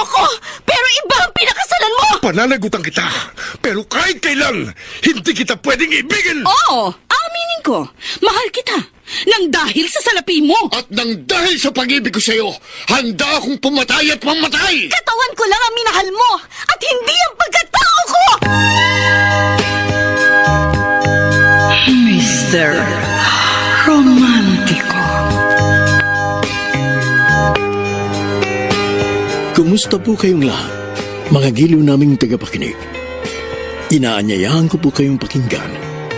ko, pero iba ang pinakasalan mo! Pananagutan kita, pero kahit kailan, hindi kita pwedeng ibigin! Oo, aminin ko. Mahal kita. Nang dahil sa salapi mo. At nang dahil sa pag-ibig ko sa'yo, handa akong pumatay at mamatay! Katawan ko lang ang minahal mo at hindi ang pagkatao ko! Mr. Romantico. Kumusta po kayong lahat, mga giliw naming tagapakinig? Inaanyayahan ko po kayong pakinggan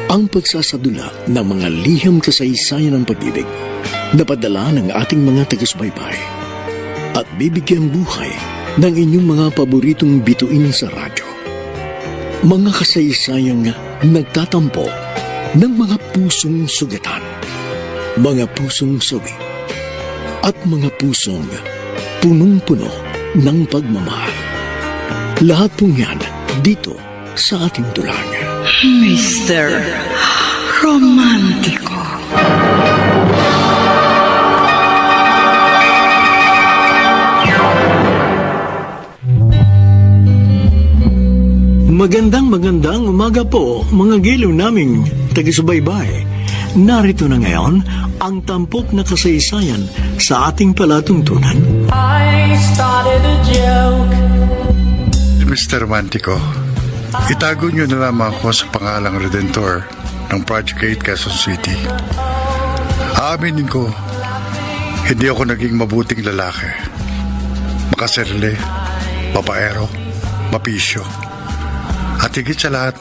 ang pagsasadula ng mga liham kasaysayan ng pag-ibig na padala ng ating mga taga-subaybay at bibigyan buhay ng inyong mga paboritong bituin sa radyo. Mga kasaysayang nagtatampo ng mga pusong sugatan, mga pusong sawi, at mga pusong punong-puno ng pagmamahal. Lahat pong yan dito sa ating tulang. Mr. Romantico. Magandang umaga po, mga giliw naming taga-subaybay. Narito na ngayon ang tampok na kasaysayan sa ating palatuntunan. I started a joke. Mr. Romantico, itago niyo na lamang ako sa pangalang Redentor ng Project 8 Quezon City. Aaminin ko, hindi ako naging mabuting lalaki. Makasarili, babaero, mapisyo. At higit sa lahat,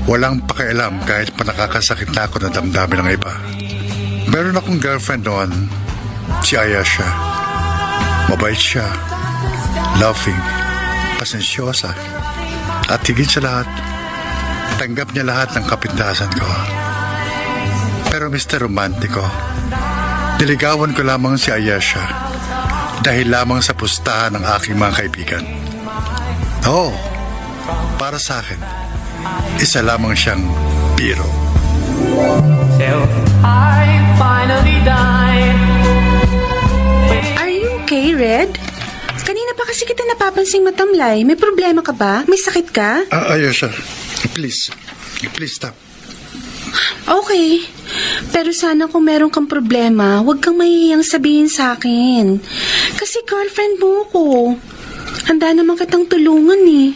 walang pakialam kahit pa nakakasakit na ako ng damdamin ng iba. Meron akong girlfriend noon, si Ayesha. Mabait siya, loving, pasensyosa. At higit sa lahat, tanggap niya lahat ng kapintasan ko. Pero Mr. Romantico, niligawan ko lamang si Ayesha dahil lamang sa pustahan ng aking mga kaibigan. Oo, para sa akin, isa lamang siyang biro. Till I finally died. Are you okay, Red? Kanina pa kasi kita napapansing matamlay. May problema ka ba? May sakit ka? Ayesha, please stop. Okay. Pero sana kung meron kang problema, huwag kang mahihiyang sabihin sa akin. Kasi girlfriend mo ko. Handa naman kitang tulungan eh.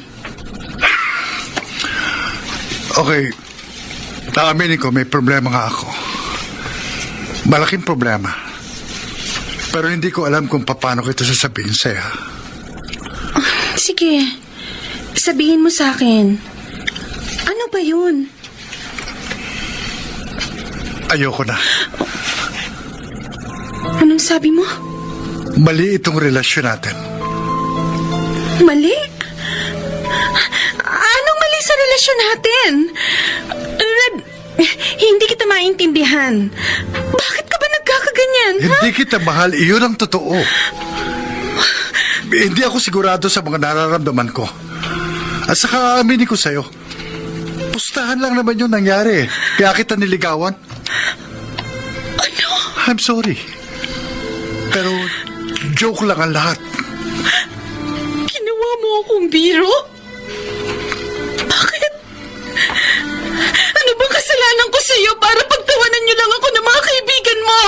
Okay, naaminin ko may problema nga ako. Malaking problema. Pero hindi ko alam kung paano ko ito sasabihin sa'yo. Sige. Sabihin mo sa akin. Ano ba yun? Ayoko na. Anong sabi mo? Mali itong relasyon natin. Mali? Anong mali sa relasyon natin? Red, hindi kita maintindihan. Bakit ka ba nagkakaganyan, ha? Hindi kita mahal, iyon ang totoo. Hindi ako sigurado sa mga nararamdaman ko. At saka aminin ko sa'yo, pustahan lang naman yung nangyari. Kaya kita niligawan. Ano? I'm sorry. Pero joke lang ang lahat. Ginawa mo akong biro? Bakit? Ano bang kasalanan ko sa'yo para pagtawanan niyo lang ako ng mga kaibigan mo?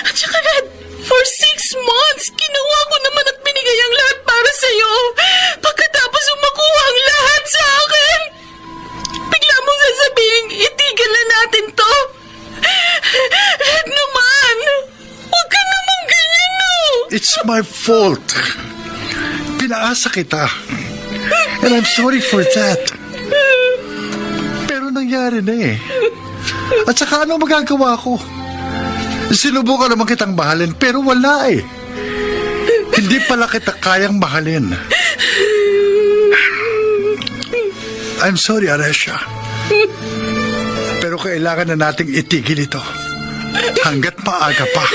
At saka Red, for 6 months, ginawa ko naman at binigay ang lahat para sa'yo. Pagkatapos makuha ang lahat sa akin, bigla mong sasabihin, itigil na natin to. Red naman, huwag ka naman ganyan, no? It's my fault. Pinaasa kita. And I'm sorry for that. Pero nangyari na eh. At saka ano magagawa ko? Sinubukan naman kitang mahalin pero wala eh. Hindi pala kita kayang mahalin. I'm sorry, Ayesha. Pero kailangan na nating itigil ito. Hanggat maaga pa.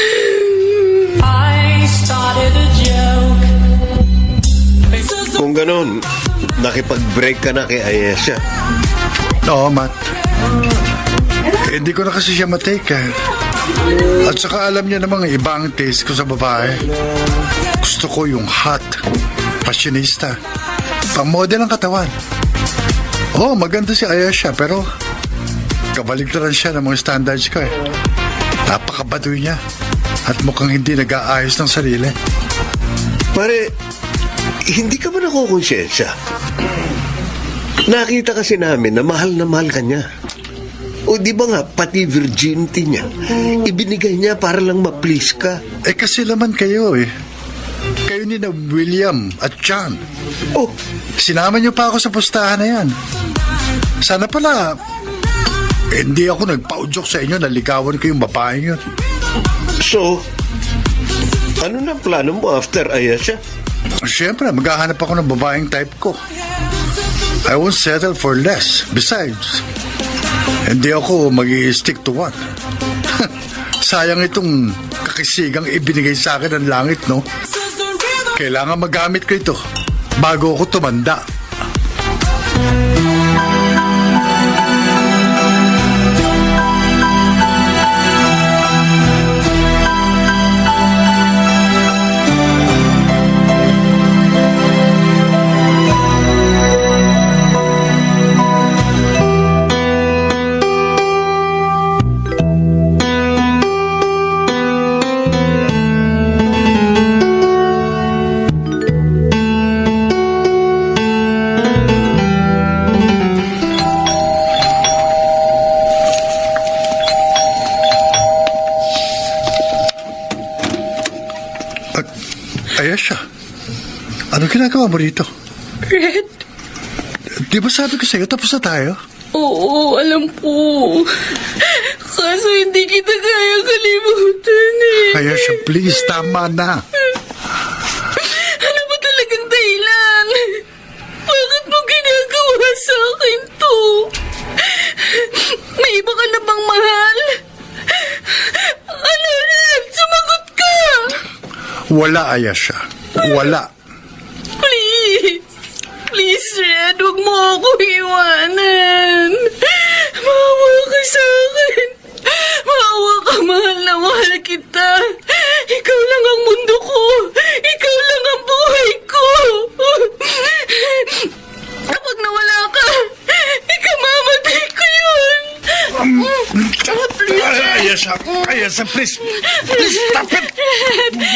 I started a joke. Kung ganun, nakipag-break ka na kay Ayesha. Oo, Matt. Hindi ko na kasi siya matake. At saka alam niya namang iba ang taste ko sa babae. Gusto ko yung hot, fashionista, pang-model ang katawan. Oh, maganda si Ayesha, pero kabaligtaran siya ng mga standards ko eh. Napakabaduy niya at mukhang hindi nag-aayos ng sarili. Pare, hindi ka ba nakukonsensya? Nakita kasi namin na mahal ka niya. O di ba nga, pati virginity niya, ibinigay niya para lang ma-please ka. Eh kasi laman kayo eh. Kayo ni na William at John. Oh, Sinama niyo pa ako sa pustahan na yan. Sana pala, hindi ako nagpa-udyok sa inyo na ligawan ko yung babaeng yun. so, ano na plano mo after Ayesha? Siyempre, maghahanap ako ng babaeng type ko. I won't settle for less. Besides, hindi ako mag-i-stick to one. Sayang itong kakisigang ibinigay sa akin ng langit, no? Kailangan magamit ko ito bago ako tumanda. Ayesha, ano ginagawa mo rito? Red? Di ba sabi ko sa'yo, tapos na tayo? Oo, alam ko. Kaso hindi kita kaya kalimutan eh. Ayesha, please, tama na. Ano ba talagang dahilan? Bakit mo ginagawa sa akin to? May iba ka na bang mahal? Ano, Red? Sumagot ka! Wala, Ayesha. Wala. Please. Please, Red, huwag mo ako iwanan. Maawa ka sa akin. Maawa ka, mahal na mahal kita. Ikaw lang ang mundo ko. Ikaw lang ang buhay ko. Kapag nawala ka, ikamamatay ko yun. Ayesha, please. Please, stop it.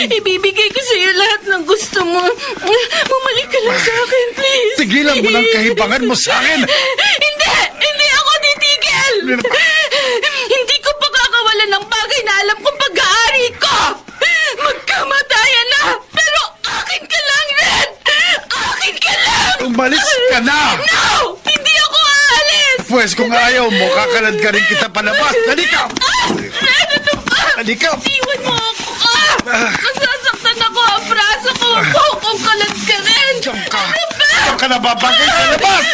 Ibibigay ko sa'yo lahat ng gusto mo. Bumalik ka lang sa akin, please. Tigilan mo ng kahibangan mo sa akin. Hindi! Hindi ako titigil! Hindi ko pagkakawalan ng bagay na alam kong pag-aari ko! Magkamatayan na! Pero akin ka lang, Red! Akin ka lang! Umalis ka na! No! Hindi ako aalis! Pwes kung ayaw mo, kakalad ka rin kita palabas. Halika! Red, ano ba? Halika! Iwan mo ako! Masasaktan ako ang braso ko! Kung kalat ka rin! Diyan ka! Ano ba? Diyan ka nababagay sa labas!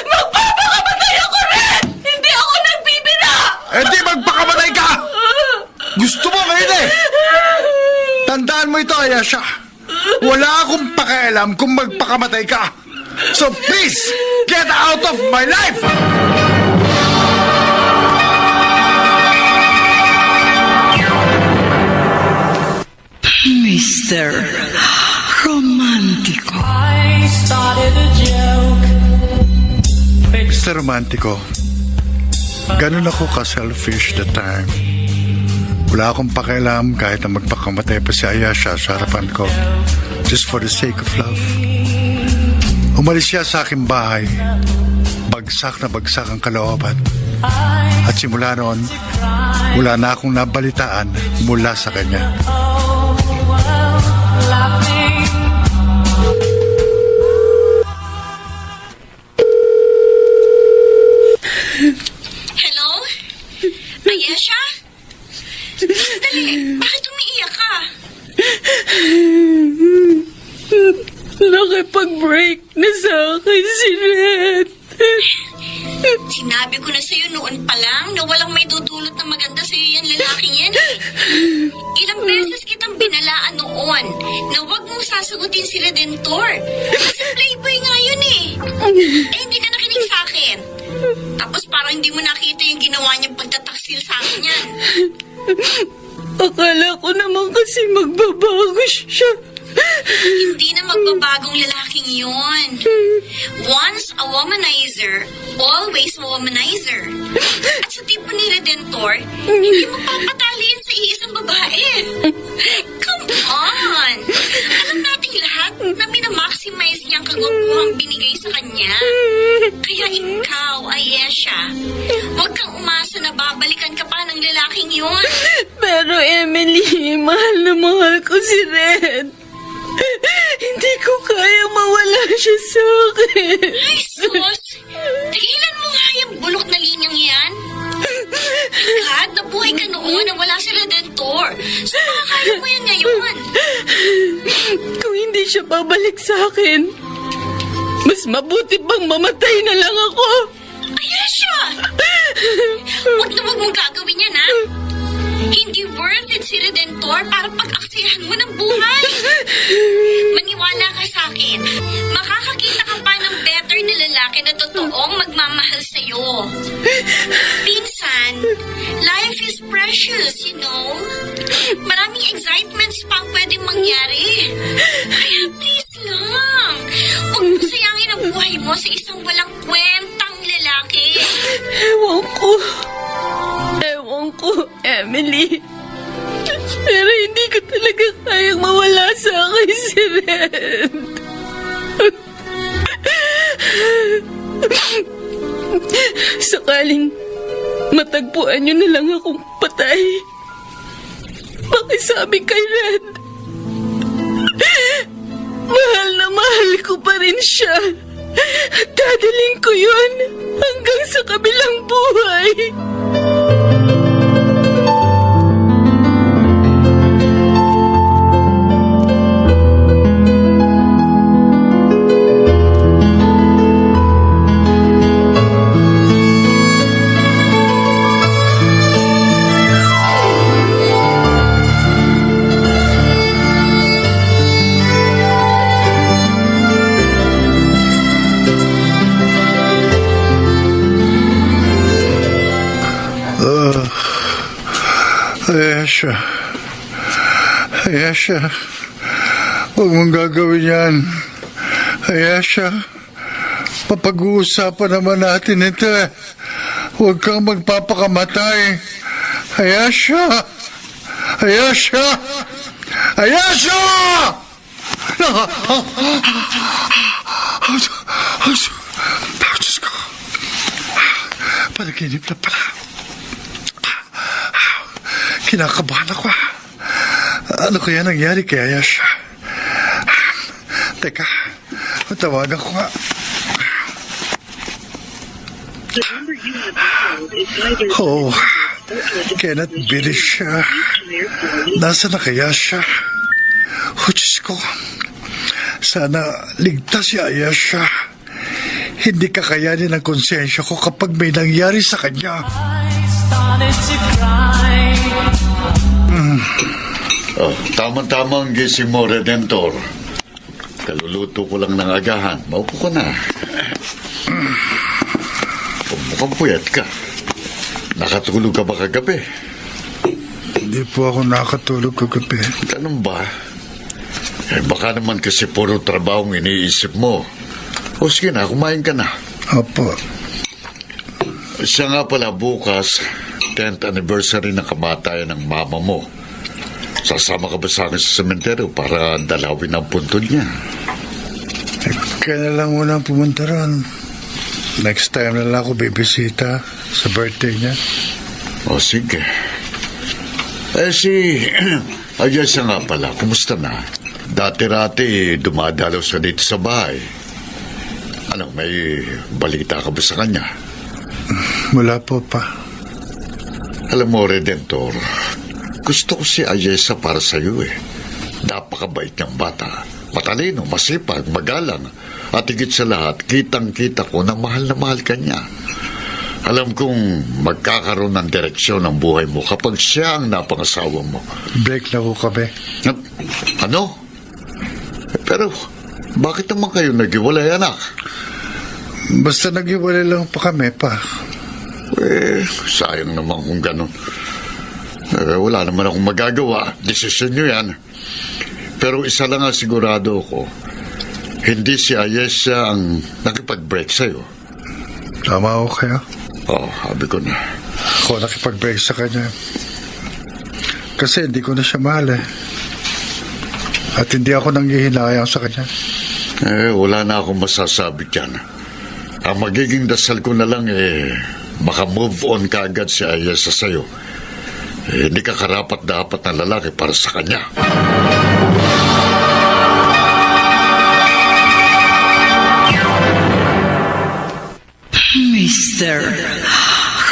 Magpapakamatay ako rin! Hindi ako nagbibira! Hindi magpakamatay ka! Gusto mo ngayon eh! Tandaan mo ito, Ayesha. Wala akong pakialam kung magpakamatay ka. So please, get out of my life! Mr. Romantico. I started a joke. Mr. Romantico, ganun ako ka-selfish that time. Wala akong pakialam kahit na magpakamatay pa si Ayesha sa harapan ko. Just for the sake of love. Umalis siya sa aking bahay. Bagsak na bagsak ang kalooban. At simula noon, wala na akong nabalitaan mula sa kanya. Laughing. Hello? Ayesha? Dali, bakit umiiyak ka? Nakipag-break na sa akin si Red. Sinabi ko na sa'yo noon pa lang na walang may dudulot na maganda sa'yo yan lalaking yan eh. Ilang beses kitang binalaan noon na huwag mong sasagutin si Redentor. Kasi playboy nga yun eh. Eh, hindi ka nakinig sa akin. Tapos parang hindi mo nakita yung ginawa niyang pagtataksil sa akin yan. Akala ko naman kasi magbabago siya. Hindi na magbabagong lalaking yun. Once a womanizer, always a womanizer. At sa tipo ni Redentor, hindi mo papataliin sa iisang babae. Come on! Alam nating lahat na minamaximize niya ang kagwapuhang binigay sa kanya. Kaya ikaw, Ayesha, huwag kang umasa na babalikan ka pa ng lalaking yun. Pero Emily, mahal ko si Red. Hindi ko kaya mawala siya sa akin. Ay, sus! Tigilan mo nga yung bulok na linyang yan. God, nabuhay ka noon na wala si Redentor. So makakaya mo yan ngayon. Kung hindi siya babalik sa akin, mas mabuti pang mamatay na lang ako. Ayesha! Huwag na huwag mong gagawin yan, ha? Hindi worth it si Redentor para pag-aksihan mo ng buhay. Maniwala ka sa akin. Makakakita ka pa ng better na lalaki na totoong magmamahal sa'yo. Pinsan, life is precious, you know? Maraming excitements pang pwedeng mangyari. Kaya please lang, huwag mo sayangin ang buhay mo sa isang walang kwentang lalaki. Ewan ko, Emily. Pero hindi ko talaga kayang mawala sa akin si Red. Sakaling matagpuan niyo na lang akong patay, pakisabi kay Red. Mahal ko pa rin siya. At dadaling ko yun hanggang sa kabilang buhay. Ayesha, huwag mong gagawin yan. Ayesha, papag-uusapan naman natin ito eh. Huwag kang magpapakamatay. Ayesha! Ayesha! Ayesha! Diyos ko. Panaginip na pala. Kinakabahan ako. Ano kaya nangyari kay Ayesha? Teka, tawagan ko nga. Oh, cannot believe siya. Nasaan na kaya siya? Oh, Diyos ko. Sana ligtas si Ayesha. Hindi kakayanin ang konsensya ko kapag may nangyari sa kanya. Started to cry. Oh, tama-tama ang gising mo, Redentor. Kaluluto ko lang ng agahan. Maupo ka na. Mukhang puyat ka. Nakatulog ka ba kagabi? Hindi po ako nakatulog kagabi. Ganun ba? Eh, baka naman kasi puro trabaho ang iniisip mo. O sige na, kumain ka na. Opo. Siya nga pala bukas, 10th anniversary ng kamatayan ng mama mo. Sasama ka ba sa akin sa sementeryo para dalawin ang puntod niya? Kaya na lang muna pumunta ron. Next time na lang ako bibisita sa birthday niya. O sige. Eh si Ayesha nga pala, kumusta na? Dati-rati dumadalaw sa dito sa bahay. Ano, may balita ka ba sa kanya? Wala po pa. Alam mo, Redentor, gusto ko si Ayesha para sa iyo eh. Napakabait niyang bata. Matalino, masipag, magalang. At higit sa lahat, kitang-kita ko na mahal ka niya. Alam kong magkakaroon ng direksyon ng buhay mo kapag siya ang napangasawa mo. Break na ko kami. Ano? Pero, bakit naman kayo naghiwalay, anak? Basta nag-iwalay lang pa kami pa. Sayang naman kung ganun. Wala naman akong magagawa. Desisyon nyo yan. Pero isa lang ang sigurado ko. Hindi si Ayesha ang nakipag-break sa'yo. Tama ako kaya. Sabi ko na. Ako nakipag-break sa kanya. Kasi hindi ko na siya mahal eh. At hindi ako nanghihinayang sa kanya. Wala na akong masasabi dyan. Ang magiging dasal ko na lang baka move on ka agad si Ayesha sa'yo. Hindi ka karapat-dapat na lalaki para sa kanya. Mr.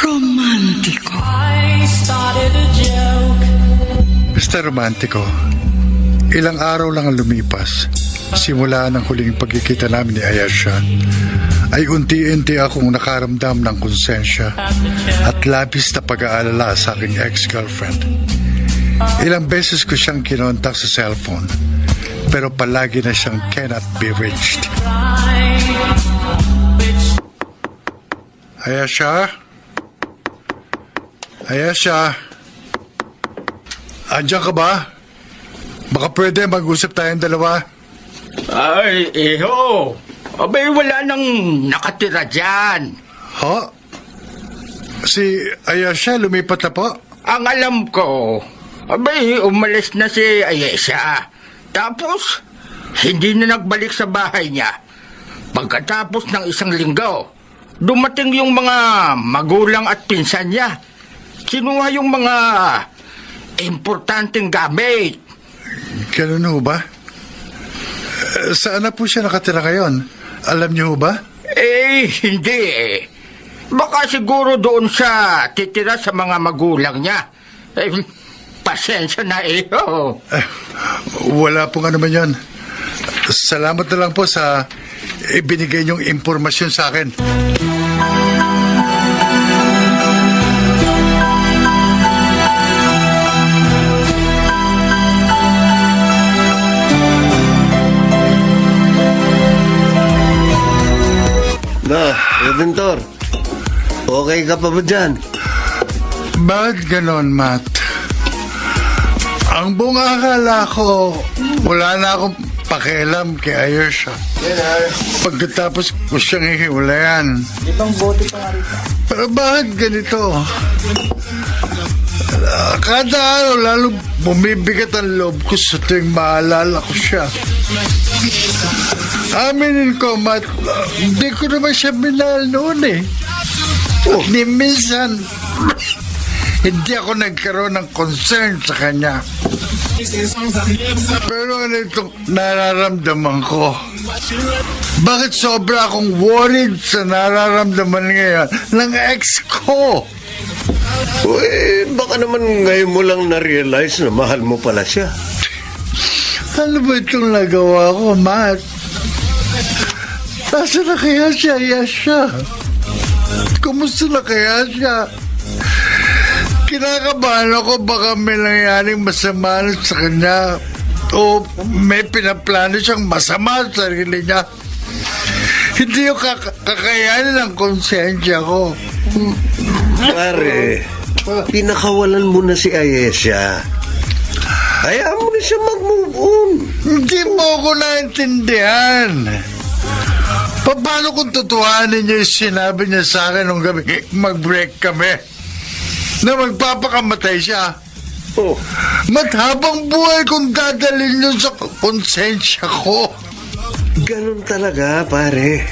Romantico. I started a joke. Mr. Romantico, ilang araw lang ang lumipas. Simula ng huling pagkikita namin ni Ayesha, ay unti-unti akong nakaramdam ng konsensya at labis na pag-aalala sa aking ex-girlfriend. Ilang beses ko siyang kinontak sa cellphone, pero palagi na siyang cannot be reached. Ayesha? Ayesha? Andiyan ka ba? Baka pwede mag-usap tayong dalawa. Ay, iho. Abay, wala nang nakatira dyan. Ha? Si Ayesha lumipat na po? Ang alam ko, abay, umalis na si Ayesha. Tapos, hindi na nagbalik sa bahay niya. Pagkatapos ng isang linggo, dumating yung mga magulang at pinsan niya. Kinuha yung mga importanteng gamit. Ganun ho ba? Saan na po siya nakatira ngayon? Alam niyo ho ba? Hindi eh. Baka siguro doon siya titira sa mga magulang niya. Pasensya na iho. Wala pong ano man yun. Salamat na lang po sa ibinigay niyong impormasyon sa akin. Na, Redentor. Okay ka pa ba dyan? Bakit ganon, Matt? Ang buong akala ko, wala na akong pakialam kay Ayesha. Pagkatapos ko siyang hihiwalayan. Pero bakit ganito? Kada araw, lalo bumibigat ang loob ko sa tuwing maalala ko siya. Aminin ko, Matt, hindi ko naman siya minahal noon eh. Ni minsan, hindi ako nagkaroon ng concern sa kanya. Pero ano itong nararamdaman ko? Bakit sobra akong worried sa nararamdaman ngayon ng ex ko? Baka naman ngayon mo lang na-realize na mahal mo pala siya. Ano ba itong nagawa ko, Matt? Nasaan na kaya siya, Ayesha? Kumusta na kaya siya? Kinakabahan ako baka may nangyaring masama sa kanya o may pinaplano siyang masama sa sarili niya. Hindi yung kakayanin ng konsensya ko. Pare, pinakawalan mo na si Ayesha. Hayaan mo na siya mag-move on. Hindi mo ako naintindihan. Paano kung tutuhanin niya yung sinabi niya sa akin nung gabi mag-break kami? Na magpapakamatay siya. Oh, Mathabang buhay kung dadalhin yun sa konsensya ko. ganun talaga, pare.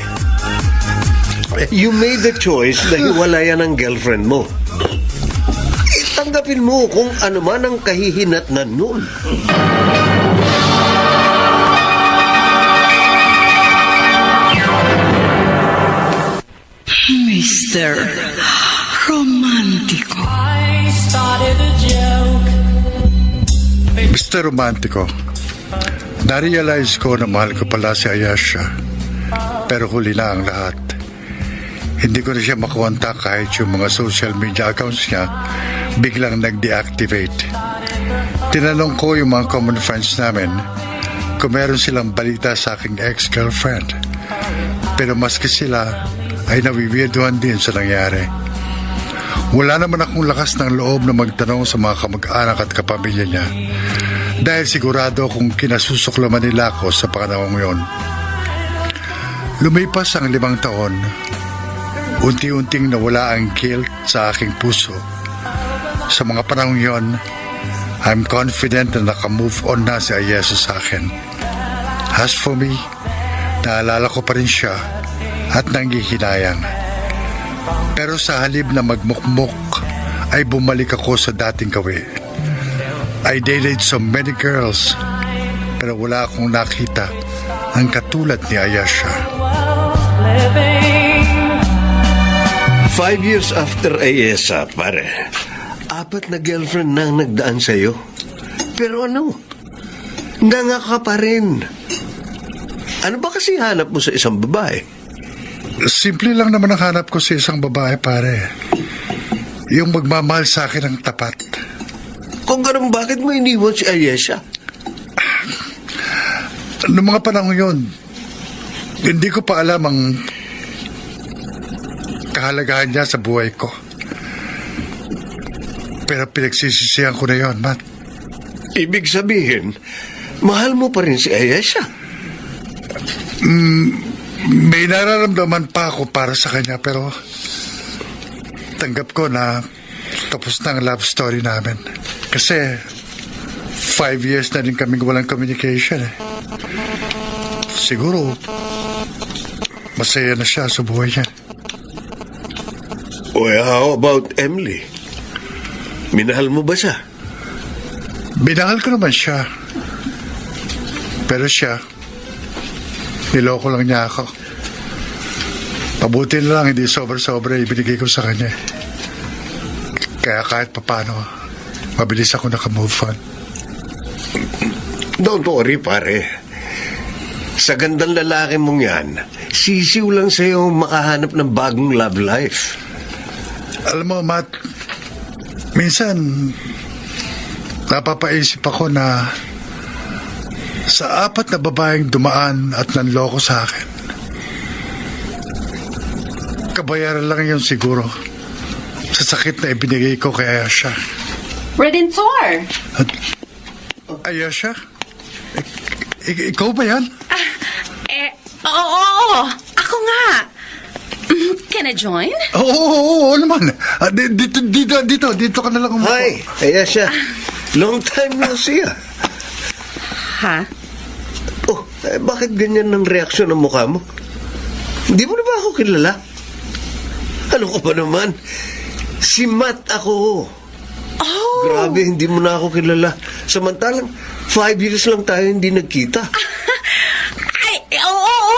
You made the choice na hiwalayan ang girlfriend mo. Tanggapin mo kung ano man ang kahihinatnan nun. Mr. Romantico. I started a joke. Mr. Romantico, narealize ko na mahal ko pala si Ayesha. Pero huli na ang lahat. Hindi ko na siya makontak kahit yung mga social media accounts niya biglang nag-deactivate. Tinanong ko yung mga common friends namin kung meron silang balita sa aking ex-girlfriend. Pero maski sila ay nawiwirduhan din sa nangyari. Wala naman akong lakas ng loob na magtanong sa mga kamag-anak at kapamilya niya dahil sigurado kung kinasusuklaman nila ako sa panahong yon. Lumipas ang 5 taon, unti-unting nawala ang guilt sa aking puso. Sa mga panahong yon, I'm confident na nakamove on na si Ayesa sa akin. As for me, naalala ko pa rin siya at nanghihinayang. Pero sa halip na magmukmuk, ay bumalik ako sa dating gawi. I dated so many girls, pero wala akong nakita ang katulad ni Ayesha. 5 years after Ayesa, pare. 4 na girlfriend na ang nagdaan sa'yo. Pero ano? Nanga ka pa rin. Ano ba kasi hanap mo sa isang babae? Simple lang naman ang hanap ko sa isang babae, pare. Yung magmamahal sa akin ng tapat. Kung ganun, bakit mo iniwan si Ayesha? Noong mga panahon yun, hindi ko pa alam ang kahalagahan niya sa buhay ko. Pero pinagsisisihan ko na yun, Matt. Ibig sabihin, mahal mo pa rin si Ayesha? May nararamdaman pa ako para sa kanya, pero tanggap ko na tapos na ang love story namin. Kasi 5 years na din kaming walang communication eh. Siguro masaya na siya sa buhay niya. Well, how about Emily? Minahal mo ba siya? Binahal ko naman siya. Pero siya, niloko lang niya ako. Mabuti na lang hindi sobra-sobra ibinigay ko sa kanya. Kaya kahit papano, mabilis ako nakamove on. Don't worry, pare. Sa gandang lalaki mong yan, sisiw lang sa'yo makahanap ng bagong love life. Alam mo, Matt, minsan napapaisip ako na sa 4 na babaeng dumaan at nanloko sa akin, kabayaran lang yun siguro sa sakit na ibinigay ko kay Ayesha. Redentor! Ayesha? Ikaw ba yan? Oo, ako nga. Can I join? Oo naman. Dito ka na lang umupo. Hi, Ayesha. Long time no see, ah. Ha? Oh, bakit ganyan ang reaksyon ng mukha mo? Hindi mo na ba ako kilala? Ano ko ba naman? Si Matt ako. Oh! Grabe, hindi mo na ako kilala. Samantalang, 5 years lang tayo hindi nagkita. Oo.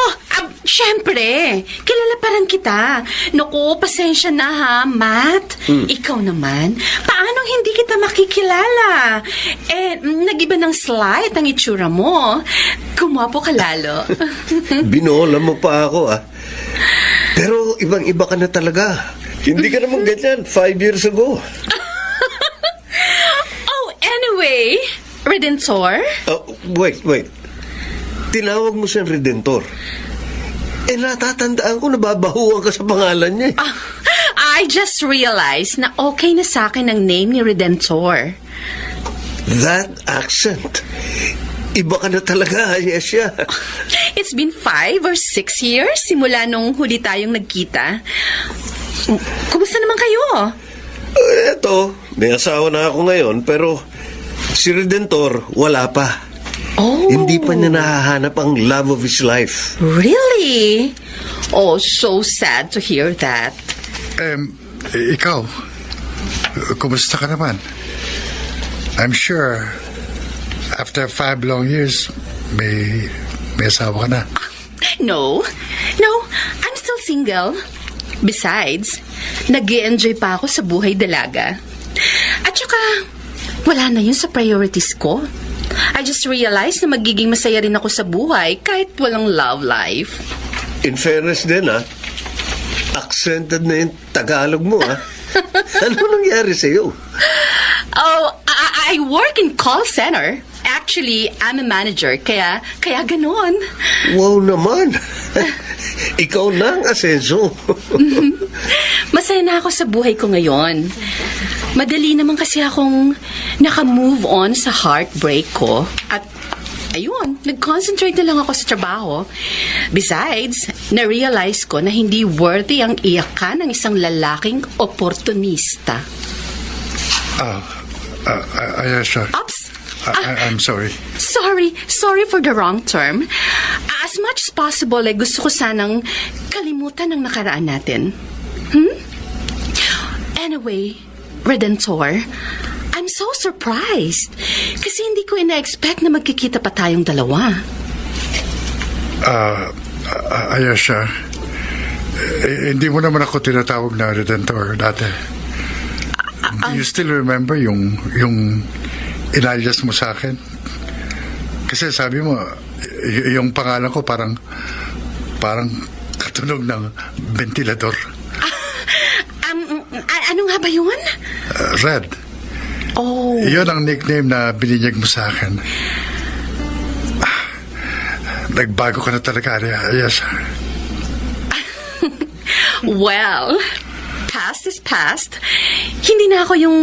Siyempre, kilala pa rin kita. Naku, pasensya na ha, Matt. Ikaw naman, paano hindi kita makikilala? Nag-iba ng slight ang itsura mo. Kumapo ka lalo. Binola mo pa ako, ah. Pero ibang-iba ka na talaga. Hindi ka naman ganyan 5 years ago. Oh, anyway, Redentor? Wait. Tinawag mo siyang Redentor. Natatandaan ko, nababahuan ka sa pangalan niya. I just realized na okay na sa akin ang name ni Redentor. That accent. Iba ka na talaga, Ayesha. It's been 5 or 6 years simula nung huli tayong nagkita. Kumusta naman kayo? Eto, may asawa na ako ngayon, pero si Redentor, wala pa. Oh. Hindi pa niya nahahanap ang love of his life. Really? Oh, so sad to hear that. Ikaw, kumusta ka naman? I'm sure, after 5 long years, may asawa ka na. No, I'm still single. Besides, nag-i-enjoy pa ako sa buhay dalaga. At saka, wala na yun sa priorities ko. I just realized na magiging masaya rin ako sa buhay kahit walang love life. In fairness din, accented na yung Tagalog mo, Ano nangyari sa'yo? Oh, I work in call center. Actually, I'm a manager, kaya ganon. Wow naman. Ikaw na ang asenso. Masaya na ako sa buhay ko ngayon. Madali naman kasi akong naka-move on sa heartbreak ko. At ayun, nag-concentrate na lang ako sa trabaho. Besides, na-realize ko na hindi worthy ang iyakan ng isang lalaking oportunista. Ayesha, Oops! I'm sorry. Sorry for the wrong term. As much as possible, gusto ko sanang kalimutan ang nakaraan natin. Anyway, Redentor, I'm so surprised. Kasi hindi ko ina-expect na magkikita pa tayong dalawa. Ayesha, hindi mo naman ako tinatawag na Redentor dati. Do you still remember yung inalias mo sa akin? Kasi sabi mo, yung pangalan ko parang katunog ng ventilador. Ano nga ba yun? Red. Oh. Yun ang nickname na bininyag mo sa akin. Nagbago ka na talaga, Ayesha. Well, past is past. Hindi na ako yung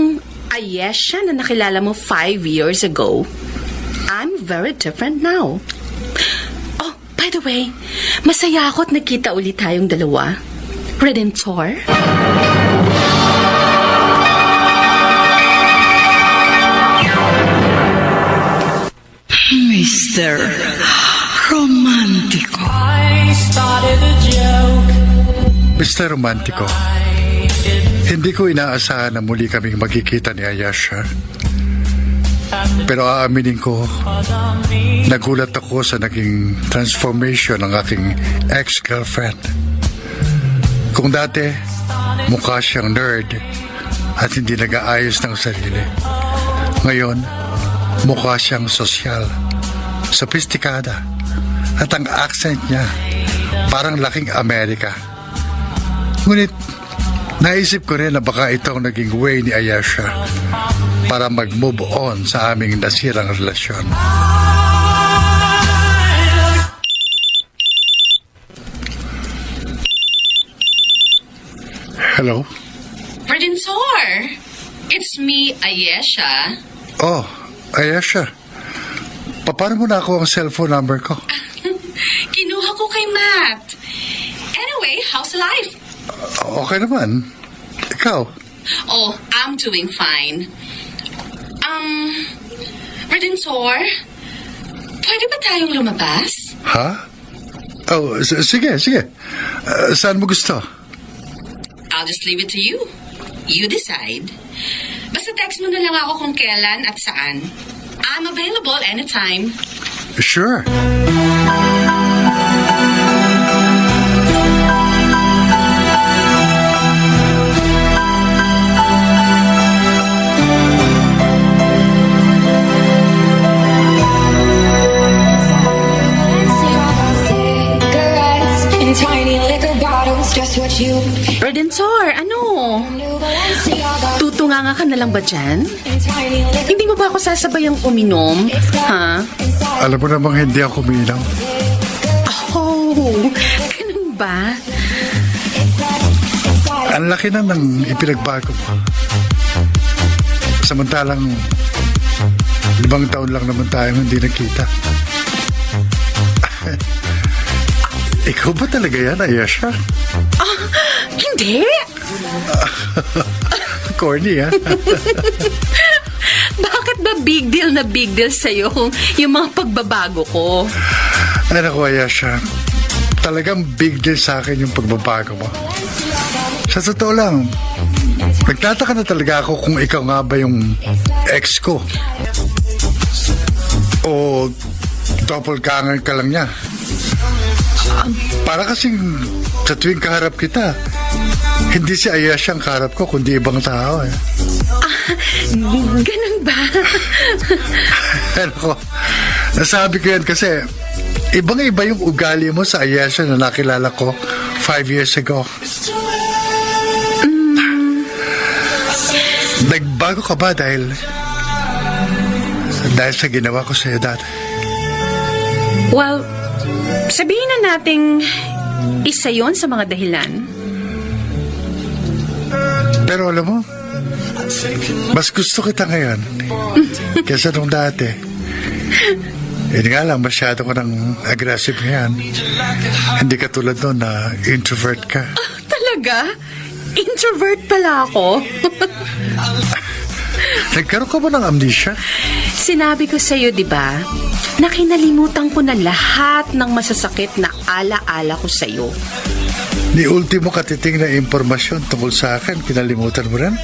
Ayesha na nakilala mo 5 years ago. I'm very different now. Oh, by the way, masaya ako at nagkita ulit tayong dalawa. Redentor? Mr. Romantico. I started a joke. Mr. Romantico, hindi ko inaasahan na muli kaming magkikita ni Ayesha. Pero aaminin ko, nagulat ako sa naging transformation ng aking ex-girlfriend. Kung dati, mukha siyang nerd at hindi nag-aayos ng sarili. Ngayon, mukha siyang sosyal, sophisticada, at ang accent niya parang laking Amerika. Ngunit, naisip ko rin na baka ito ang naging way ni Ayesha para mag-move on sa aming nasirang relasyon. Hello? Redentor! It's me, Ayesha. Oh, Ayesha. Paano mo na ako ang cellphone number ko? Kinuha ko kay Matt. Anyway, how's life? Okay naman. Ikaw? Oh, I'm doing fine. Redentor, pwede ba tayong lumabas? Ha? Oh, sige. Saan mo gusto? I'll just leave it to you. You decide. Basta text mo na lang ako kung kailan at saan. I'm available anytime. Sure. Cigarettes in tiny liquor bottles, just what you Redentor, ano? Tutunganga ka na lang ba dyan? Hindi mo ba ako sasabayang uminom? Ha? Alam mo namang hindi ako umiinom. Oh, ganun ba? Ang laki na ng ipinagbago mo. Samantalang 5 taon lang naman tayong hindi nakita. Ikaw ba talaga yan, Ayesha? Hindi. Corny, ha? Bakit ba big deal sa'yo yung mga pagbabago ko? Ano ko, Ayesha? Talagang big deal sa akin yung pagbabago mo. Sa totoo lang, nagtataka na talaga ako kung ikaw nga ba yung ex ko. O doppelganger ka lang niya. Para kasing sa tuwing kaharap kita, hindi si Ayesha ang kaharap ko, kundi ibang tao. Ganun ba? Ano ko, nasabi ko yan kasi ibang-iba yung ugali mo sa Ayesha na nakilala ko 5 years ago. Nagbago ka ba dahil Dahil sa ginawa ko sa'yo dati. Well, sabihin na nating isa yon sa mga dahilan. Pero alam mo, mas gusto kita ngayon kesa nung dati. Yun nga lang, masyado ko ng aggressive ngayon. Hindi ka tulad nun na introvert ka. Talaga? Introvert pala ako? Nagkaroon ka ba ng amnesia? Sinabi ko sa'yo, di ba, na kinalimutan ko na lahat ng masasakit na ala-ala ko sa'yo. Ni ultimo katiting na impormasyon tungkol sa akin, kinalimutan mo rin?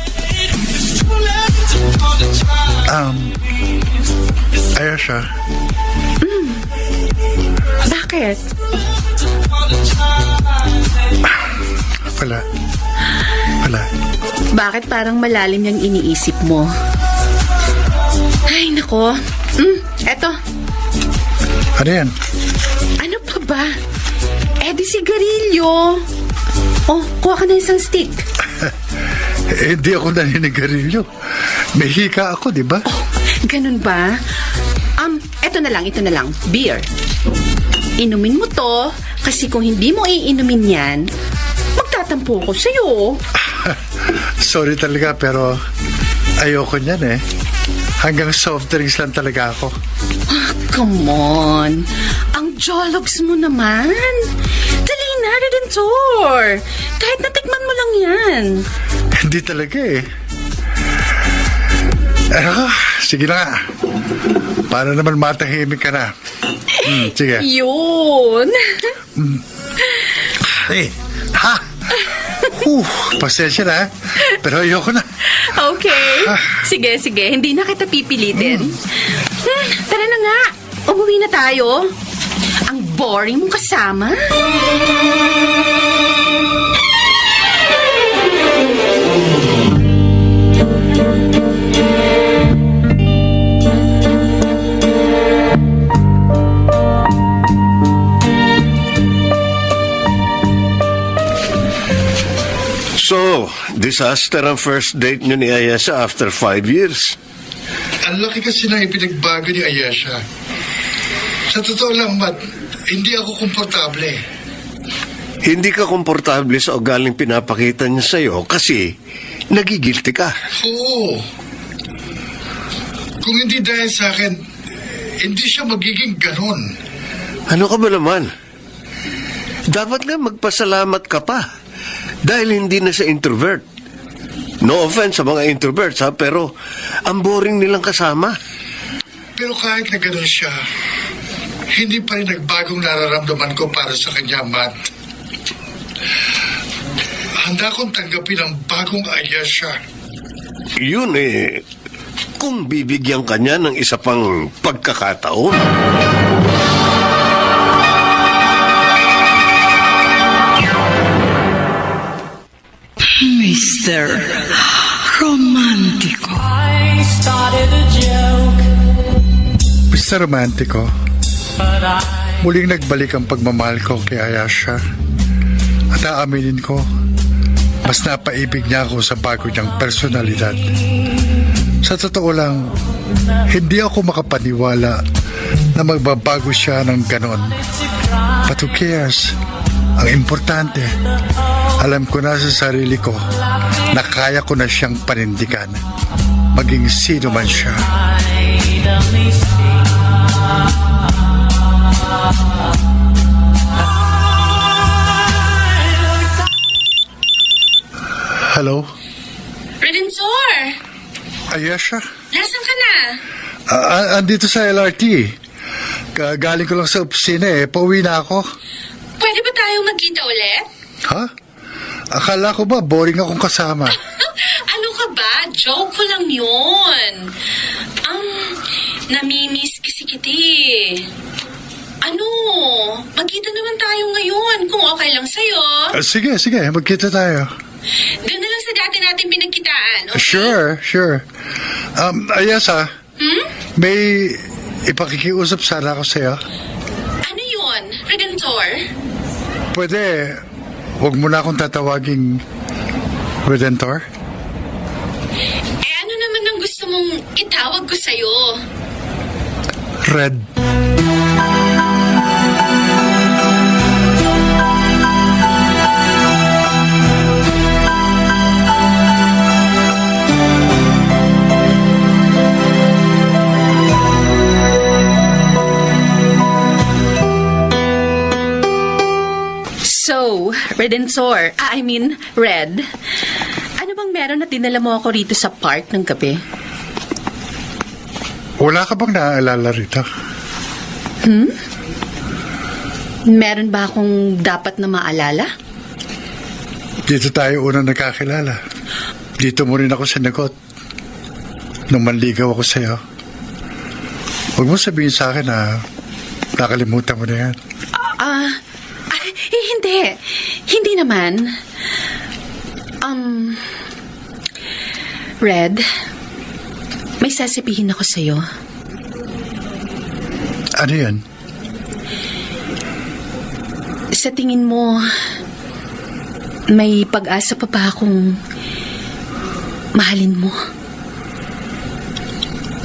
Ayesha. Bakit? Wala. Bakit parang malalim yung iniisip mo? Ay, nako. Eto. Ano yan? Ano pa ba? Di sigarilyo. Oh, kuha ka na isang stick. Hindi ako naninigarilyo. May hika ako, di ba? Ganun ba? Ito na lang. Beer. Inumin mo to, kasi kung hindi mo iinumin yan, magtatampo ko sa'yo. Sorry talaga, pero ayoko niyan eh. Hanggang soft drinks lang talaga ako. Come on. Ang jologs mo naman. Dali na, Redentor. Kahit natikman mo lang yan. Hindi talaga eh. Sige na nga. Para naman matahimik ka na. Sige. Yun. Pasensya na. Pero ayoko na. Okay. Sige. Hindi na kita pipilitin. Tara na nga. Umuwi na tayo. Ang boring mong kasama. So, disaster ang first date nyo ni Ayesha after 5 years. Ang laki kasi na ipinagbago ni Ayesha. Sa totoo lang, Matt, hindi ako komportable. Hindi ka komportable sa ugaling pinapakita niya sa'yo kasi nagigilty ka. Oo. Kung hindi dahil sa akin, hindi siya magiging ganon. Ano ka ba naman? Dapat nga magpasalamat ka pa dahil hindi na siya introvert. No offense sa mga introverts ha, pero ang boring nilang kasama. Pero kahit na ganon siya, hindi pa rin nagbagong nararamdaman ko para sa kanya, Matt. Handa kong tanggapin ang bagong Ayesha. Yun eh, kung bibigyan ka niya ng isa pang pagkakataon. Mr. Romantico. I started a joke, Mr. Romantico, but I muling nagbalik ang pagmamahal ko kay Ayesha. At aaminin ko, mas napaibig niya ako sa bago niyang personalidad. Sa totoo lang, hindi ako makapaniwala na magbabago siya ng ganon. But who cares? Ang importante, alam ko na sa sarili ko na kaya ko na siyang panindigan, maging sino man siya. only see. Hello? Redensor, Ayesha? nasan ka na? Andito sa LRT. Galing ko lang sa opisina eh. Pauwi na ako. Pwede ba tayong magkita ulit? Ha? Akala ko ba boring akong kasama? Ano ka ba? Joke ko lang yun. Namimiss kasi kita eh. Ano? Magkita naman tayo ngayon kung okay lang sa'yo. Sige. Magkita tayo. Doon na lang sa dati natin pinagkitaan, okay? Sure. Ayesha, may ipakikiusap sana ako sa'yo. Ano yun, Redentor? Pwede, huwag mo na akong tatawaging Redentor? Ano naman ang gusto mong itawag ko sa'yo? Red. So, Redentor, Red, ano bang meron na dinala mo ako rito sa park ng gabi? Wala ka bang naaalala rito? Meron ba akong dapat na maalala? Dito tayo unang nakakilala. Dito mo rin ako sinagot. Nung manligaw ako sa'yo. Huwag mo sabihin sa akin na nakalimutan mo na yan. Hindi. Hindi naman. Red, may sasabihin ako sa'yo. Ano yan? Sa tingin mo, may pag-asa pa ba akong mahalin mo?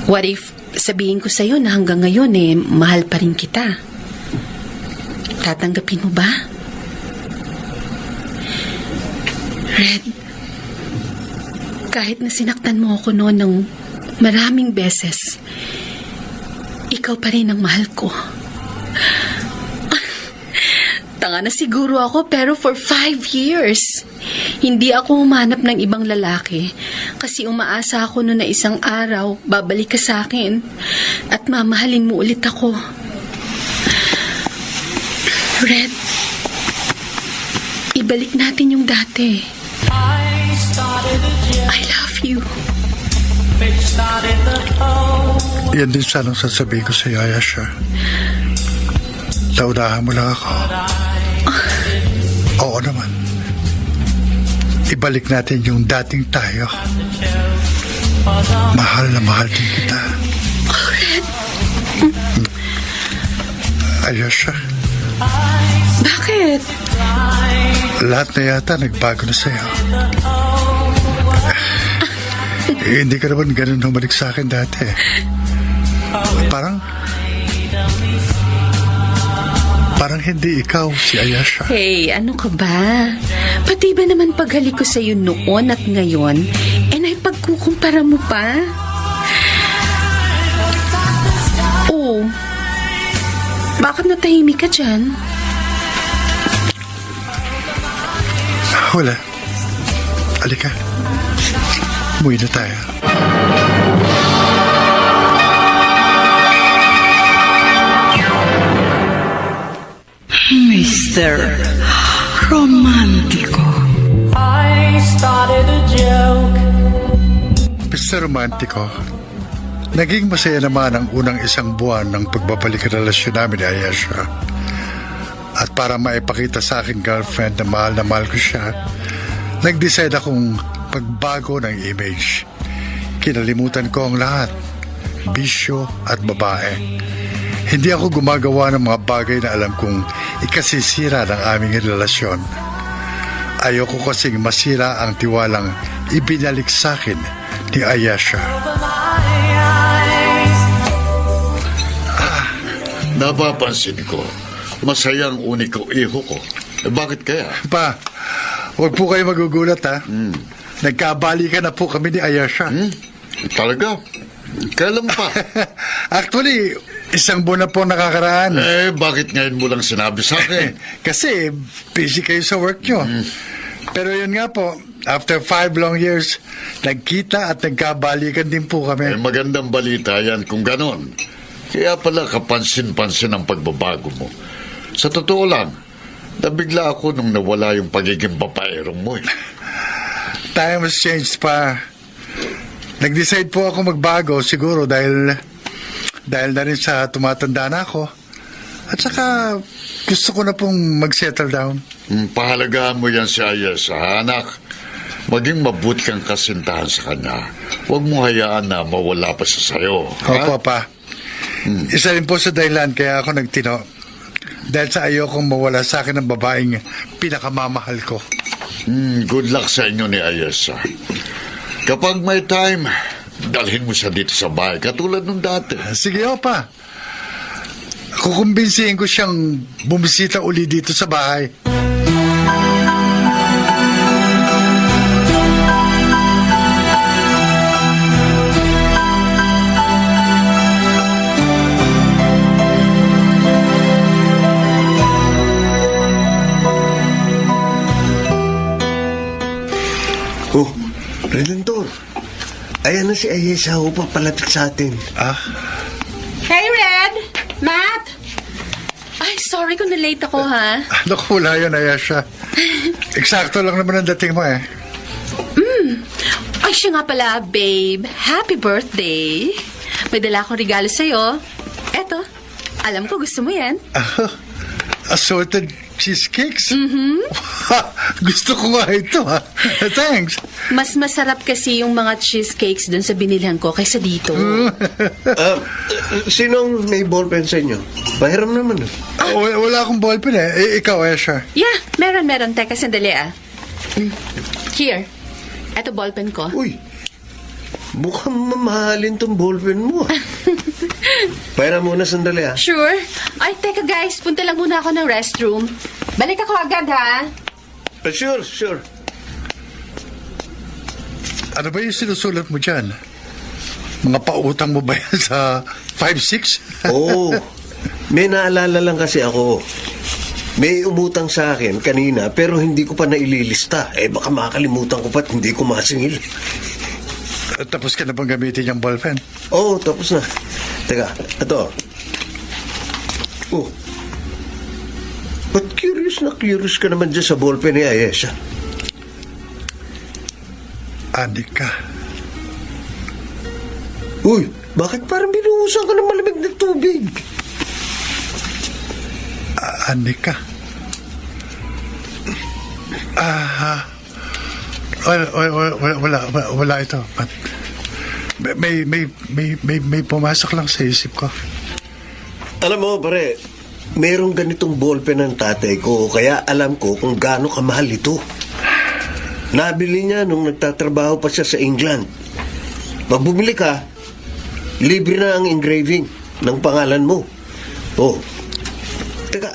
What if sabihin ko sa'yo na hanggang ngayon mahal pa rin kita? Tatanggapin mo ba? Red, kahit na sinaktan mo ako noon ng maraming beses, ikaw pa rin ang mahal ko. Tanga na siguro ako, pero for 5 years, hindi ako humanap ng ibang lalaki kasi umaasa ako noon na isang araw babalik ka sa akin at mamahalin mo ulit ako. Red, ibalik natin yung dati. I love you. Yan din sanang sasabihin ko sa Ayesha. Naunahan mo lang ako. Oo naman. Ibalik natin yung dating tayo. Mahal na mahal din kita. Ayesha, Bakit? lahat na yata nagbago na sa'yo. Hindi ka naman ganun humalik sa akin dati. Parang hindi ikaw si Ayesha. Hey, ano ka ba? Pati ba naman paghalik ko sa'yo noon at ngayon, naipagkukumpara mo pa? Oh, bakit natahimik ka dyan? Wala. Halika. Umuwi na tayo. Mr. Romántico. I started a joke. Mr. Romántico, naging masaya naman ang unang isang buwan ng pagbabalik ng relasyon namin ni Ayesha. At para maipakita sa akin girlfriend na mahal ko siya, nag-decide akong pagbago ng image. Kinalimutan ko ang lahat, bisyo at babae. Hindi ako gumagawa ng mga bagay na alam kong ikasisira ng aming relasyon. Ayoko kasing masira ang tiwalang ibinalik sa akin ni Ayesha. Napapansin ko, masayang uniko iho ko. Bakit kaya? Pa, huwag po kayo magugulat ha. Nagkabalikan na po kami ni Ayesha. Talaga? Kailan pa? Actually, isang buwan na po nakakaraan. Bakit ngayon mo lang sinabi sa akin? Kasi busy kayo sa work nyo. Pero yun nga po, after 5 long years, nagkita at nagkabalikan din po kami. Magandang balita yan kung ganon. Kaya pala kapansin-pansin ang pagbabago mo. Sa totoo lang, nabigla ako nung nawala yung pagiging babaerong mo. Time has changed pa. Nag-decide po ako magbago siguro dahil na rin sa tumatanda na ako. At saka gusto ko na pong mag-settle down. Pahalagahan mo yan si Ayesha, anak. Maging mabuti kang kasintahan sa kanya. Huwag mo hayaan na mawala pa siya sa'yo. Opo, pa. Isa rin po sa dahilan kaya ako nagtino. Dahil sa ayokong mawala sa akin ang babaeng pinakamamahal ko. Good luck sa inyo ni Ayesha. Kapag may time, dalhin mo siya dito sa bahay katulad nung dati. Sige, opa. Kukumbinsihin ko siyang bumisita uli dito sa bahay. Oh, Redentor. Ayan na si Ayesa upang palapit sa atin. Ah, Hey, Red! Matt! Ay, sorry kung na-late ako, ha? naku, wala yan, Ayesha. Eksakto lang naman ang dating mo eh. Ay, siya nga pala, babe. Happy birthday! May dala akong regalo sa'yo. Eto, alam ko gusto mo yan. Assorted cheesecakes? Gusto ko nga ito, ha? Thanks. Mas masarap kasi yung mga cheesecakes dun sa binilhan ko kaysa dito. Sinong may ballpen sa inyo? Pahiram naman. Wala akong ballpen eh. Ikaw, Ayesha. Yeah, meron. Teka, sandali, Here. Eto ballpen ko. Uy, mukhang mamahalin tong ballpen mo. Pahiram muna sandali, ha? Sure. Ay, teka guys, punta lang muna ako ng restroom. Balik ako agad, ha? Sure. Ano ba yung sinusulat mo dyan? Mga pautang mo ba yan sa 5-6? Oo. May naalala lang kasi ako. May umutang sa akin kanina pero hindi ko pa naililista. Baka makalimutan ko pa't hindi ko masingil. Tapos ka na bang gamitin yung ballpen? Oo, tapos na. Teka, ito. Oh. Ba't curious ka naman dyan sa ballpen ni Ayesha? Anika. Uy, bakit parang binuhusan ka ng malamig na tubig? Anika. Wala ito. But may pumasok lang sa isip ko. Alam mo, pare, merong ganitong ballpen ng tatay ko, kaya alam ko kung gaano kamahal ito. Nabili niya nung nagtatrabaho pa siya sa England. Pag bumili ka, libre na ang engraving ng pangalan mo. Oh, teka,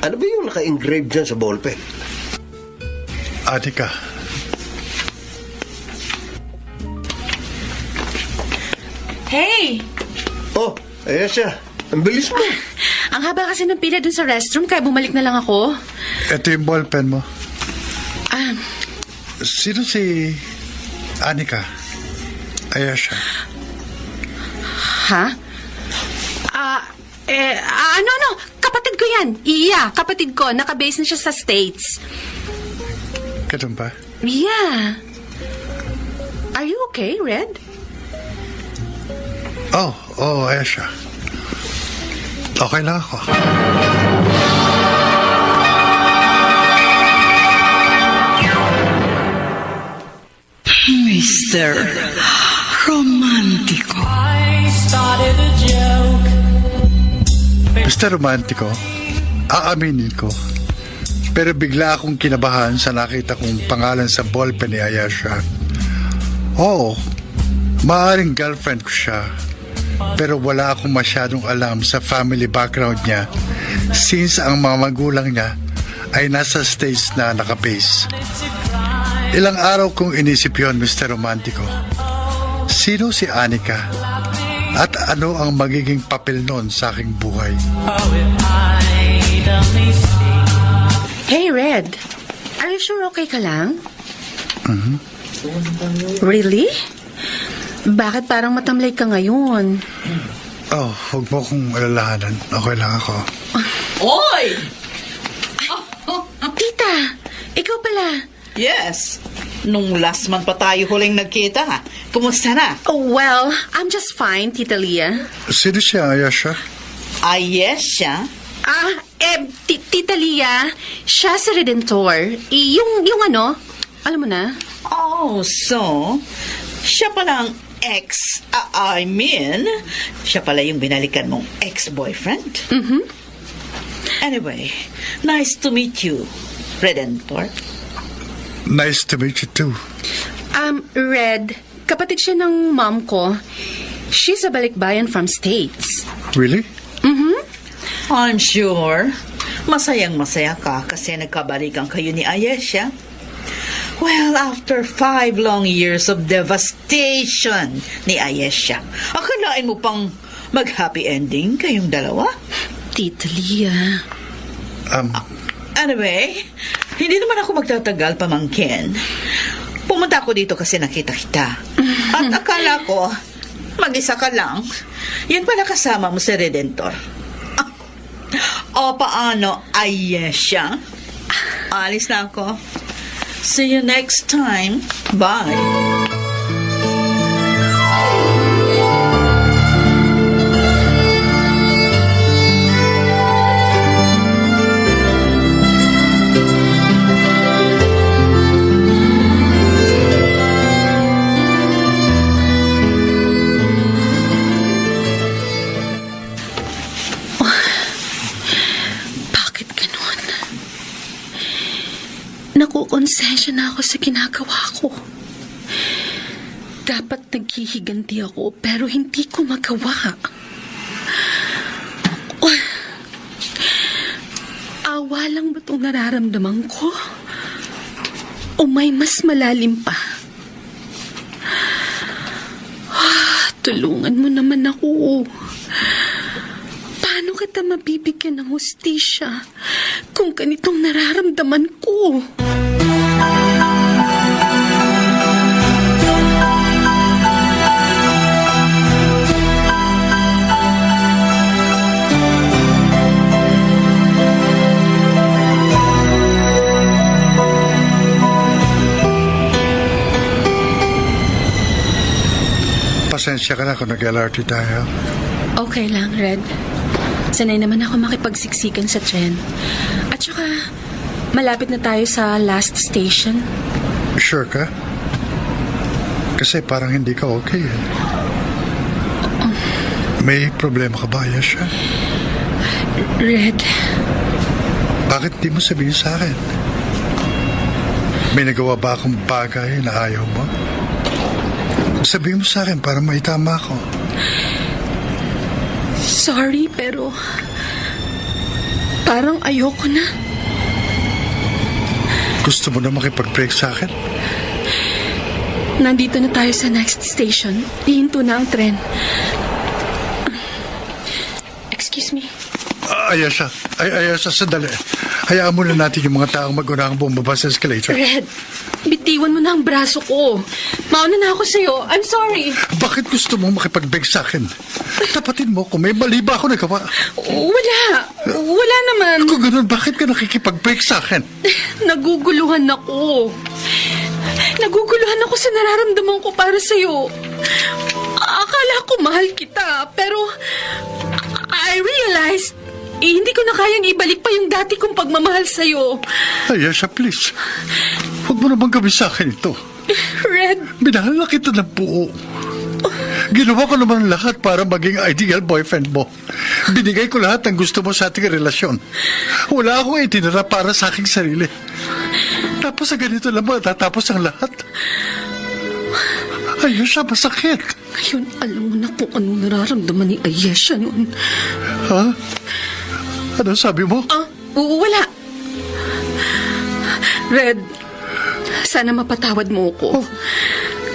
ano ba yung naka-engrave dyan sa ballpen? Anika. Hey! Oh, ayan siya. Ang bilis mo. Ang haba kasi ng pila dun sa restroom, kaya bumalik na lang ako. Ito yung ballpen mo. Ah, Sino si Anika? Ayesha. ha? Ano? Kapatid ko yan. Iya, kapatid ko. Nakabase na siya sa States. Ganun ba? Yeah. Are you okay, Red? Oh, Ayesha. Okay lang ako. Mr. Romántico. I started a joke. Mr. Romántico, aaminin ko. Pero bigla akong kinabahan sa nakita kong pangalan sa ballpen ni Ayesha. Oo, maaaring girlfriend ko siya. Pero wala akong masyadong alam sa family background niya since ang mga magulang niya ay nasa States na nakabase. Ilang araw kong inisip yon, Mr. Romantico. Sino si Anika? At ano ang magiging papel nun sa aking buhay? Hey, Red. Are you sure okay ka lang? Really? Bakit parang matamlay ka ngayon? Oh, huwag mo kong alalahanan. Okay lang ako. Oy! Tita, ikaw pala. Yes. Nung last month pa tayo huling nagkita. Kumusta na? Oh, well, I'm just fine, Tita Leah. Sino siya, Ayesha? Yes siya. Tita Leah, siya si Redentor. Yung ano, alam mo na? Oh, so, siya palang siya pala yung binalikan mong ex-boyfriend? Anyway, nice to meet you, Redentor. Nice to meet you too. Red, kapatid siya ng mom ko. She's a balikbayan from States. Really? I'm sure masayang-masaya ka kasi nagkabalikan kayo ni Ayesha. Well, after 5 long years of devastation ni Ayesha, akalain mo pang mag-happy ending kayong dalawa? Tita Lia. Anyway, hindi naman ako magtatagal, pamangkin. Pumunta ako dito kasi nakita kita. At akala ko, mag-isa ka lang. Yan pala kasama mo si Redentor. O paano, Ayesha? Alis na ako. See you next time. Bye. Bakit ganon? Nakukonsensya na ako sa ginagawa ko. Dapat naghihiganti ako pero hindi ko magawa. Awa lang ba itong nararamdaman ko? O may mas malalim pa? Tulungan mo naman ako. Paano kita mabibigyan ng hustisya kung ganitong nararamdaman ko? Pasensya ka na kung nag-LRT tayo. Okay lang, Red. Sanay naman ako makipagsiksikan sa tren. At saka, malapit na tayo sa last station. Sure ka? Kasi parang hindi ka okay eh. May problema ka ba, Ayesha? Red, Bakit di mo sabihin sa akin? May nagawa ba akong bagay na ayaw mo? Sabihin mo sa akin para maitama ko. sorry pero parang ayoko na. Gusto mo na makipag-break sa akin? Nandito na tayo sa next station. Hihinto na ang tren. Excuse me. Ayesha, sandali. Hayaan mo na natin yung mga taong mag-unahang bumaba sa escalator. Red, bitiwan mo na ang braso ko. Mauna na ako sa'yo. I'm sorry. Bakit gusto mong makipag-break sa akin? Tapatin mo kung may mali ba ako nagawa. Wala. Wala naman. Kung ganun, bakit ka nakikipag-break sa akin? Naguguluhan ako. Naguguluhan ako sa nararamdaman ko para sa'yo. Akala ko mahal kita, pero I realized hindi ko na kayang ibalik pa yung dati kong pagmamahal sa'yo. Ayesha, please. Huwag mo naman gawin sa akin ito. Red, Minahal na kita ng buo. Ginawa ko naman lahat para maging ideal boyfriend mo. Binigay ko lahat ng gusto mo sa ating relasyon. Wala akong itinara para sa aking sarili. Tapos sa ganito lang matatapos ang lahat. Ayesha, masakit. ngayon alam mo na kung anong nararamdaman ni Ayesha noon. Ha? Ano sabi mo? Wala. Red, sana mapatawad mo ko.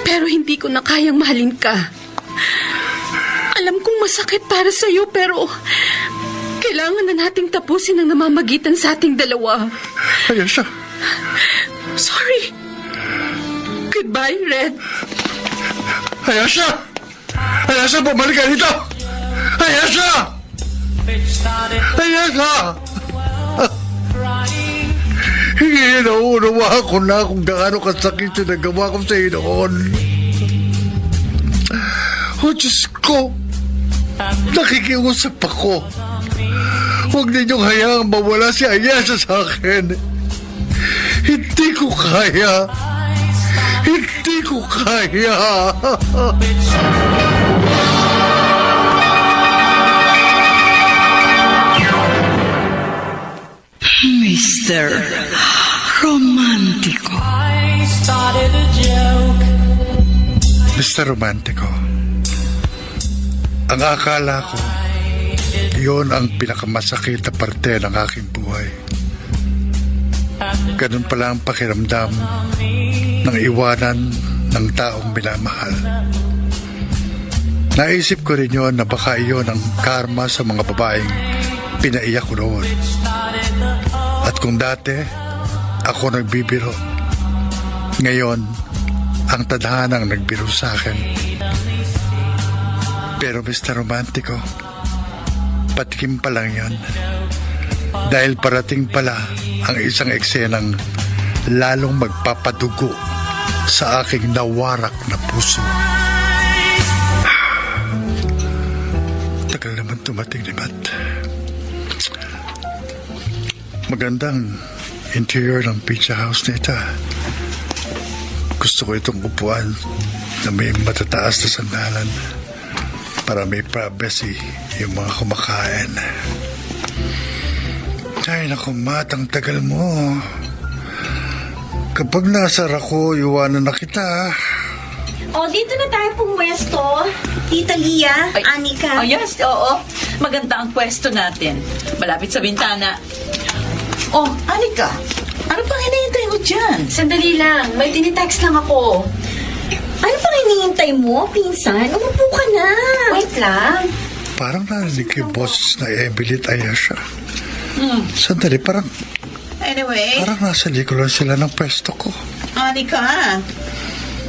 Pero hindi ko na kayang mahalin ka. Alam kong masakit para sa'yo, pero kailangan na nating tapusin ang namamagitan sa ating dalawa. Ayesha. Sorry. Goodbye, Red. Ayesha! Ayesha, bumalik ka dito! Ayesha! Ayesha! Hindi nauunawa ko na kung gaano kasakit yung nagawa ko sa iyo noon. Oh, Diyos ko! Nakikiusap ako. Huwag ninyong hayaang mawala si Ayesha sa akin. Hindi ko kaya. Hindi ko kaya. Mr. Romantico. I started a joke. Mr. Romantico, ang akala ko, Iyon ang pinakamasakit na parte ng aking buhay. Ganun pala ang pakiramdam ng iwanan ng taong minamahal. Naisip ko rin yun na baka iyon ang karma sa mga babaeng pinaiyak ko noon. At kung dati, ako nagbibiro, ngayon, ang tadhanang nagbiro sa akin. Pero Mr. Romantico, patikim pa lang yan. Dahil parating pala ang isang eksenang lalong magpapadugo sa aking nawarak na puso. Tagal naman tumating ni Matt. Magandang interior ng pizza house nito. Gusto ko itong upuan na may matataas na sandalan para may privacy yung mga kumakain. Ay, naku, Matt, ang tagal mo. Kapag nasar ako, iwanan na kita. O, dito na tayo pumwesto. Tita Lia, Anika. Oh, yes, oo. Maganda ang pwesto natin. Malapit sa bintana. Oh, Anika, ano pang hinihintay mo dyan? Sandali lang, may tinitext lang ako. Ano pang hinihintay mo, pinsan? Umupo ka na. Wait lang. Parang narinig yung boses na Emily at Ayesha. Sandali, parang Anyway, nasa likod lang sila ng pwesto ko. Anika,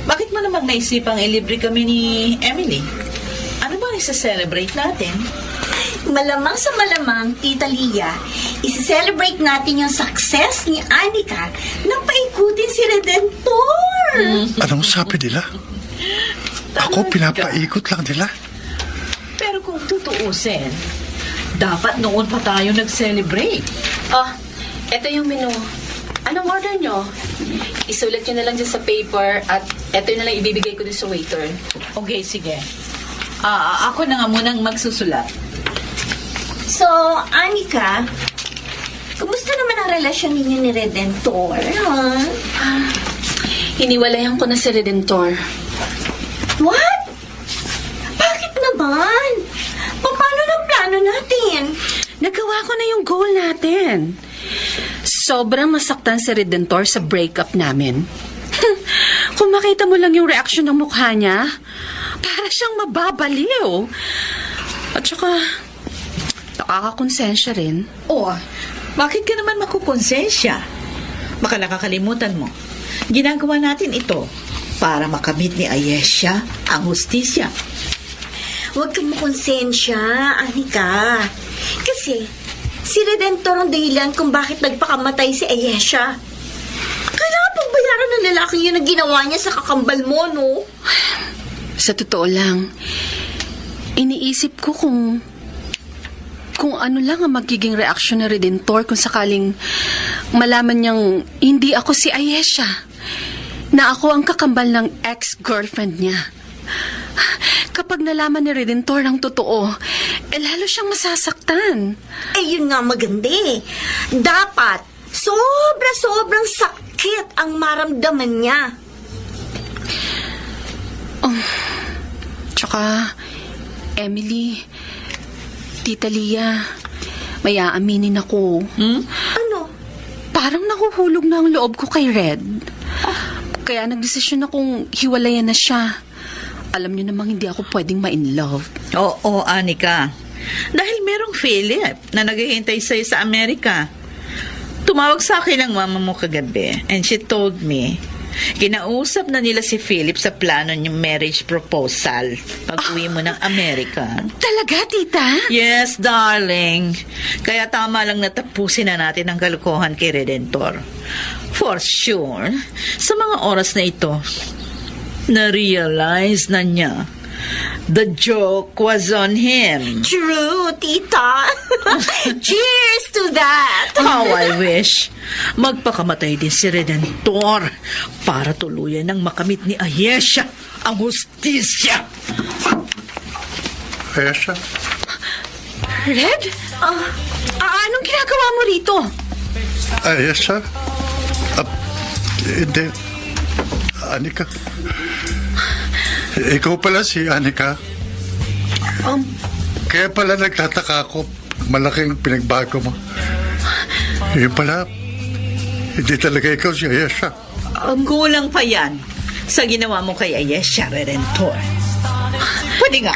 bakit mo namang naisipang ilibre kami ni Emily? Ano ba isa-celebrate natin? Malamang sa malamang, Tita Lia, isi-celebrate natin yung success ni Anika na paikutin si Redentor. Anong sabi nila? Ako, pinapaikot lang nila. Pero kung tutuusin, dapat noon pa tayo nag-celebrate. Oh, eto yung menu. Anong order nyo? Isulat nyo na lang dyan sa paper at eto na lang ibibigay ko dun sa waiter. Okay, sige. Ako na nga munang magsusulat. So, Anika, kumusta naman ang relasyon ninyo ni Redentor? Hiniwalayan ko na si Redentor. What? Bakit naman? Paano ng plano natin? Nagawa ko na yung goal natin. Sobrang masaktan si Redentor sa breakup namin. Kung makita mo lang yung reaksyon ng mukha niya, para siyang mababaliw. At saka, nakakakonsensya rin. Oh, bakit ka naman makukonsensya? Baka nakakalimutan mo. Ginagawa natin ito para makamit ni Ayesha ang hustisya. Huwag kang makonsensya, Anika. Kasi, si Redentor ang dahilan kung bakit nagpakamatay si Ayesha. Kailangan pagbayaran ng lalaki yun ang ginawa niya sa kakambal mo, no? Sa totoo lang, iniisip ko kung ano lang ang magiging reaksyon ng Redentor kung sakaling malaman niyang hindi ako si Ayesha, na ako ang kakambal ng ex-girlfriend niya. Kapag nalaman ni Redentor ang totoo, lalo siyang masasaktan. Yun nga maganda eh. Dapat, sobrang sakit ang maramdaman niya. Tsaka, Emily, Tita Lia, may aaminin ako. Ano? Parang nahuhulog na ang loob ko kay Red. Kaya nagdesisyon akong hiwalayan na siya. Alam niyo namang hindi ako pwedeng ma-in love. Oo, Anika. Dahil merong Philip na naghihintay sa'yo sa Amerika. Tumawag sa akin ang mama mo kagabi and she told me, kinausap na nila si Philip sa plano niyong marriage proposal pag uwi mo ng Amerika. Talaga, tita? Yes, darling. Kaya tama lang natapusin na natin ang kalokohan kay Redentor. For sure, sa mga oras na ito, na-realize na niya the joke was on him. True, tita. Cheers to that. How I wish magpakamatay din si Redentor para tuluyan ng makamit ni Ayesha ang hustisya. Ayesha? Red? Anong ginagawa mo rito? Ayesha? Hindi. Anika. Ikaw pala si Anika. Kaya pala nagtataka ako, malaking pinagbago mo. Yun pala, hindi talaga ikaw si Ayesha. Kulang pa yan sa ginawa mo kay Ayesha, Redentor. Pwede nga.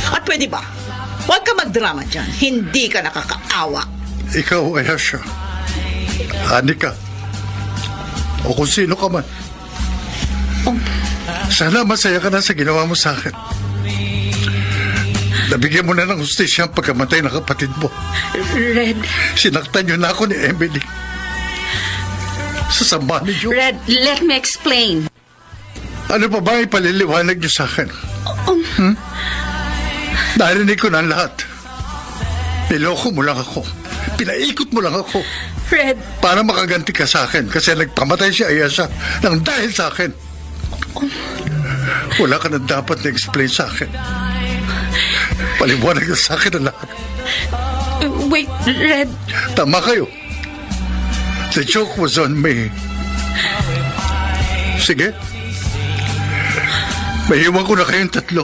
At pwede ba? Huwag ka magdrama dyan. Hindi ka nakakaawa. Ikaw, Ayesha. Anika. O kung sino ka man. Sana masaya ka na sa ginawa mo sa akin. Nabigyan mo na ng hustisya ang pagkamatay ng kapatid mo. Red, Sinaktan niyo na ako ni Emily. Sa samba niyo. Red, let me explain. Ano pa ba ipaliliwanag niyo sa akin? Narinig ko na ang lahat. Niloko mo lang ako. Pinaikot mo lang ako. Red, Para makaganti ka sa akin kasi nagpamatay si Ayesha nang dahil sa akin. Wala ka na dapat na-explain sa akin. Paliwanag na sa akin ang lahat. wait, Red. Tama kayo. The joke was on me. Sige. Mahiwan ko na kayong tatlo.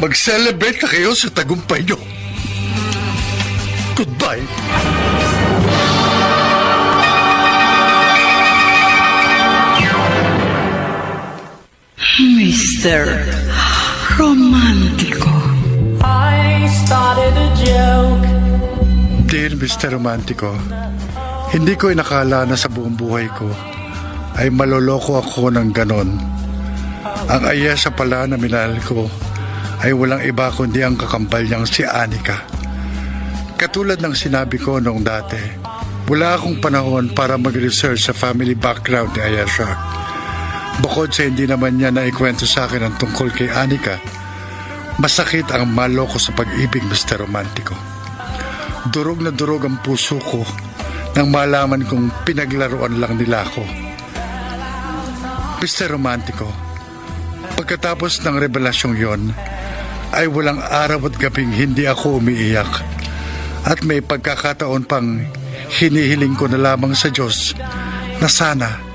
Mag-celebrate na kayo sa tagumpay nyo. Goodbye. Mr. Romantico. I started a joke. Dear Mr. Romantico, hindi ko inakala na sa buong buhay ko ay maloloko ako ng ganon. Ang Ayesha pala na minahal ko ay walang iba kundi ang kakambal niyang si Anika. Katulad ng sinabi ko noong dati, wala akong panahon para mag-research sa family background ni Ayesha. Bukod sa hindi naman niya naikwento sa akin ang tungkol kay Anika, masakit ang maloko sa pag-ibig, Mr. Romantico. Durog na durog ang puso ko nang malaman kong pinaglaruan lang nila ako. Mr. Romantico, pagkatapos ng revelasyong yon, ay walang araw at gabing hindi ako umiiyak. At may pagkakataon pang hinihiling ko na lamang sa Diyos na sana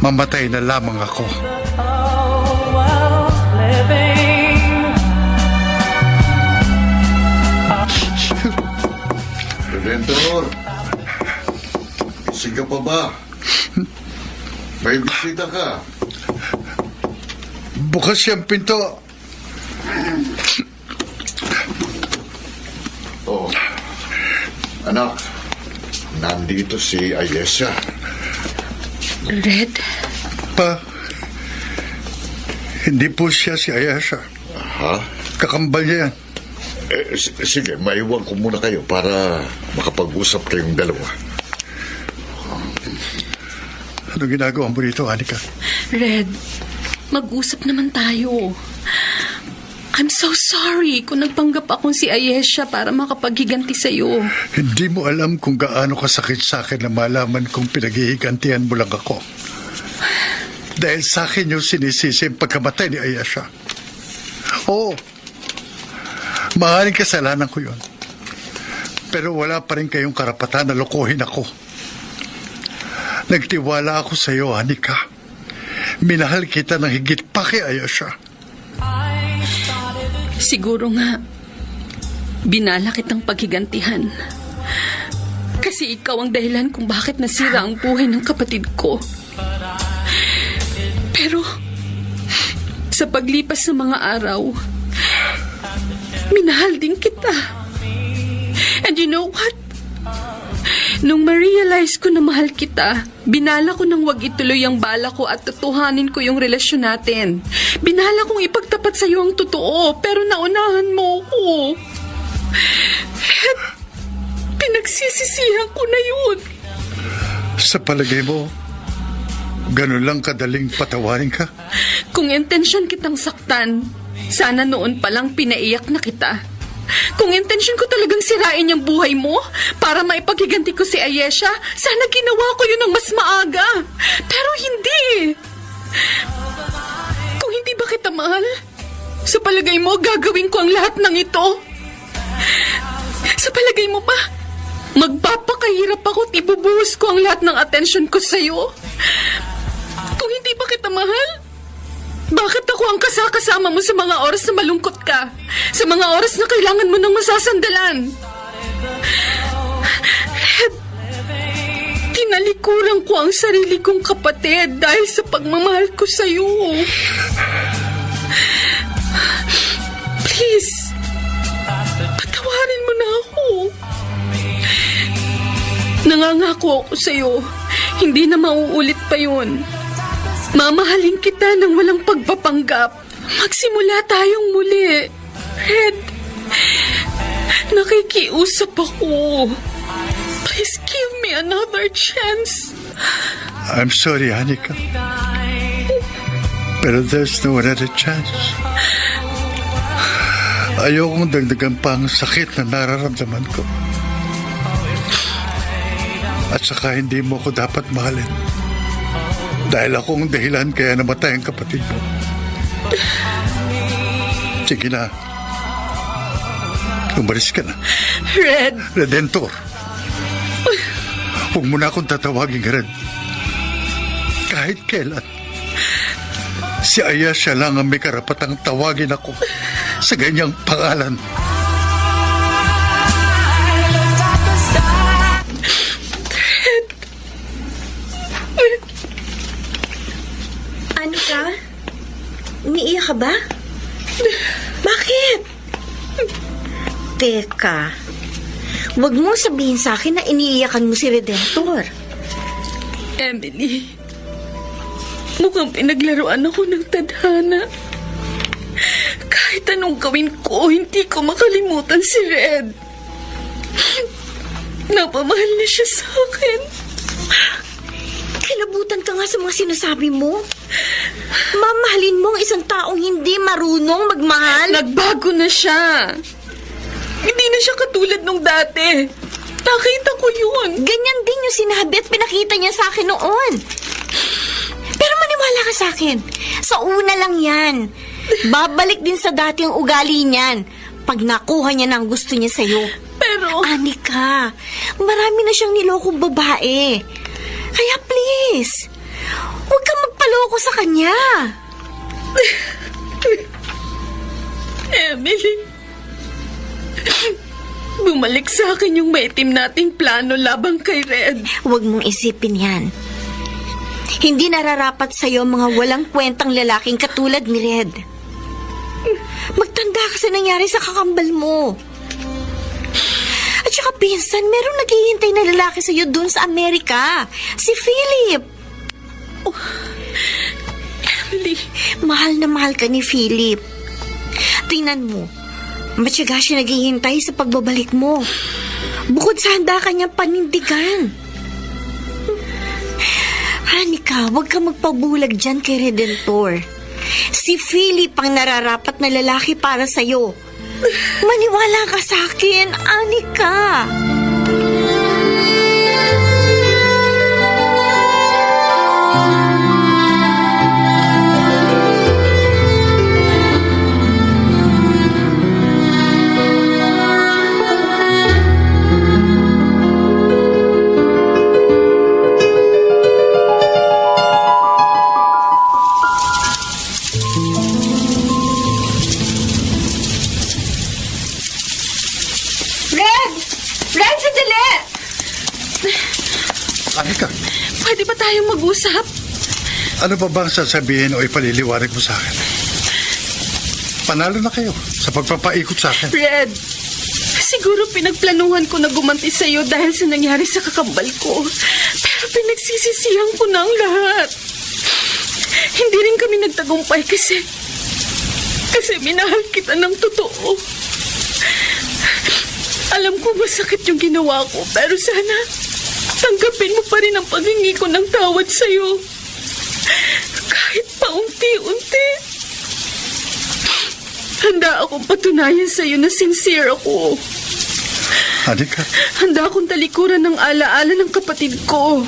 mamatay na lamang ako. Living. Redentor, sige pa ba? May bisita ka. Bukas siyang pinto. Oh, anak, nandito si Ayesha. Red, Pa, hindi po siya si Ayesha. Ha? Kakambal niya yan. Sige, maiwan ko muna kayo para makapag-usap kayong dalawa. Ano ginagawa mo dito, Anika? Red, mag-usap naman tayo. I'm so sorry kung nagpanggap akong si Ayesha para makapaghiganti sa'yo. Hindi mo alam kung gaano kasakit sa akin na malaman kung pinaghihigantihan mo lang ako. Dahil sa akin yung sinisisi ang pagkamatay ni Ayesha. Oo. Maaaring kasalanan ko yun. Pero wala pa rin kayong karapatan na lokohin ako. Nagtiwala ako sa iyo, Anika. Minahal kita ng higit pa kay Ayesha. Siguro nga, binala kitang paghigantihan. Kasi ikaw ang dahilan kung bakit nasira ang buhay ng kapatid ko. Pero, sa paglipas ng mga araw, minahal din kita. And you know what? Nung ma-realize ko na mahal kita, binala ko nang wag ituloy ang bala ko at tutuhanin ko yung relasyon natin. Binala kong ipagtapat sa iyo ang totoo, pero naunahan mo ko. At pinagsisisihan ko na yun. Sa palagay mo, ganun lang kadaling patawarin ka? Kung intensyon kitang saktan, sana noon palang pinaiyak na kita. Kung intensyon ko talagang sirain yung buhay mo para maipaghiganti ko si Ayesha, sana ginawa ko yun ng mas maaga. Pero hindi. Kung hindi ba kita mahal, sa palagay mo gagawin ko ang lahat ng ito? Sa palagay mo ba, magpapakahirap ako at ibubuhos ko ang lahat ng atensyon ko sa'yo? Kung hindi ba kita mahal, Bakit ako ang kasama mo sa mga oras na malungkot ka? Sa mga oras na kailangan mo ng masasandalan? Red, tinalikuran ko ang sarili kong kapatid dahil sa pagmamahal ko sa'yo. Please, patawarin mo na ako. Nangangako ako sa'yo, hindi na mauulit pa yun. Mamahalin kita ng walang pagpapanggap. Magsimula tayong muli. Red, nakikiusap ako. Please give me another chance. I'm sorry, Anika. Pero there's no another chance. Ayokong dagdagan pa ang sakit na nararamdaman ko. At saka hindi mo ko dapat mahalin. Dahil akong dahilan kaya namatay ang kapatid mo. Sige na. Umalis ka na. Red, Redentor. Huwag mo na akong tatawagin, Red. Kahit kailan. Si Ayesha lang ang may karapatang tawagin ako sa ganyang pangalan. Anika? Umiiyak ka ba? Bakit? Teka. Huwag mo sabihin sa akin na iniiyakan mo si Redentor. Emily, mukhang pinaglaruan ako ng tadhana. Kahit anong gawin ko, hindi ko makalimutan si Red. Napamahal na siya sa akin. Kilabutan ka nga sa mga sinasabi mo. Mamahalin mo ang isang taong hindi marunong magmahal. Nagbago na siya. Hindi na siya katulad nung dati. Nakita ko yun. Ganyan din yung sinabi at pinakita niya sa akin noon. Pero maniwala ka sa akin. Sa una lang yan. Babalik din sa dati ang ugali niyan pag nakuha niya ng gusto niya sa'yo. Pero... Anika, marami na siyang nilokong babae. Kaya please, huwag kang magpaloko sa kanya. Emily, bumalik sa akin yung maitim nating plano labang kay Red. Huwag mong isipin yan. Hindi nararapat sa'yo mga walang kwentang lalaking katulad ni Red. Magtanda ka sa nangyari sa kakambal mo. At saka pinsan, merong naghihintay na lalaki sa'yo dun sa Amerika. Si Philip. Oh, Emily, mahal na mahal ka ni Philip. Tingnan mo, matyaga siya naghihintay sa pagbabalik mo. Bukod sa handa kanyang panindigan. Anika, huwag ka magpabulag dyan kay Redentor. Si Philip ang nararapat na lalaki para sa'yo. Maniwala ka sa akin, Anika. Anika, pwede ba tayong mag-usap? ano pa bang sasabihin o ipaliliwanag mo sa akin? Panalo na kayo sa pagpapaikot sa akin. Red, siguro pinagplanuhan ko na gumanti sa'yo dahil sa nangyari sa kakambal ko. Pero pinagsisisihan ko na ang lahat. Hindi rin kami nagtagumpay kasi minahal kita ng totoo. Alam ko masakit yung ginawa ko, pero sana tanggapin mo pa rin ang paghingi ko ng tawad sa'yo. Kahit paunti-unti. Handa akong patunayan sa'yo na sincere ako. Anika, Handa akong talikuran ng alaala ng kapatid ko.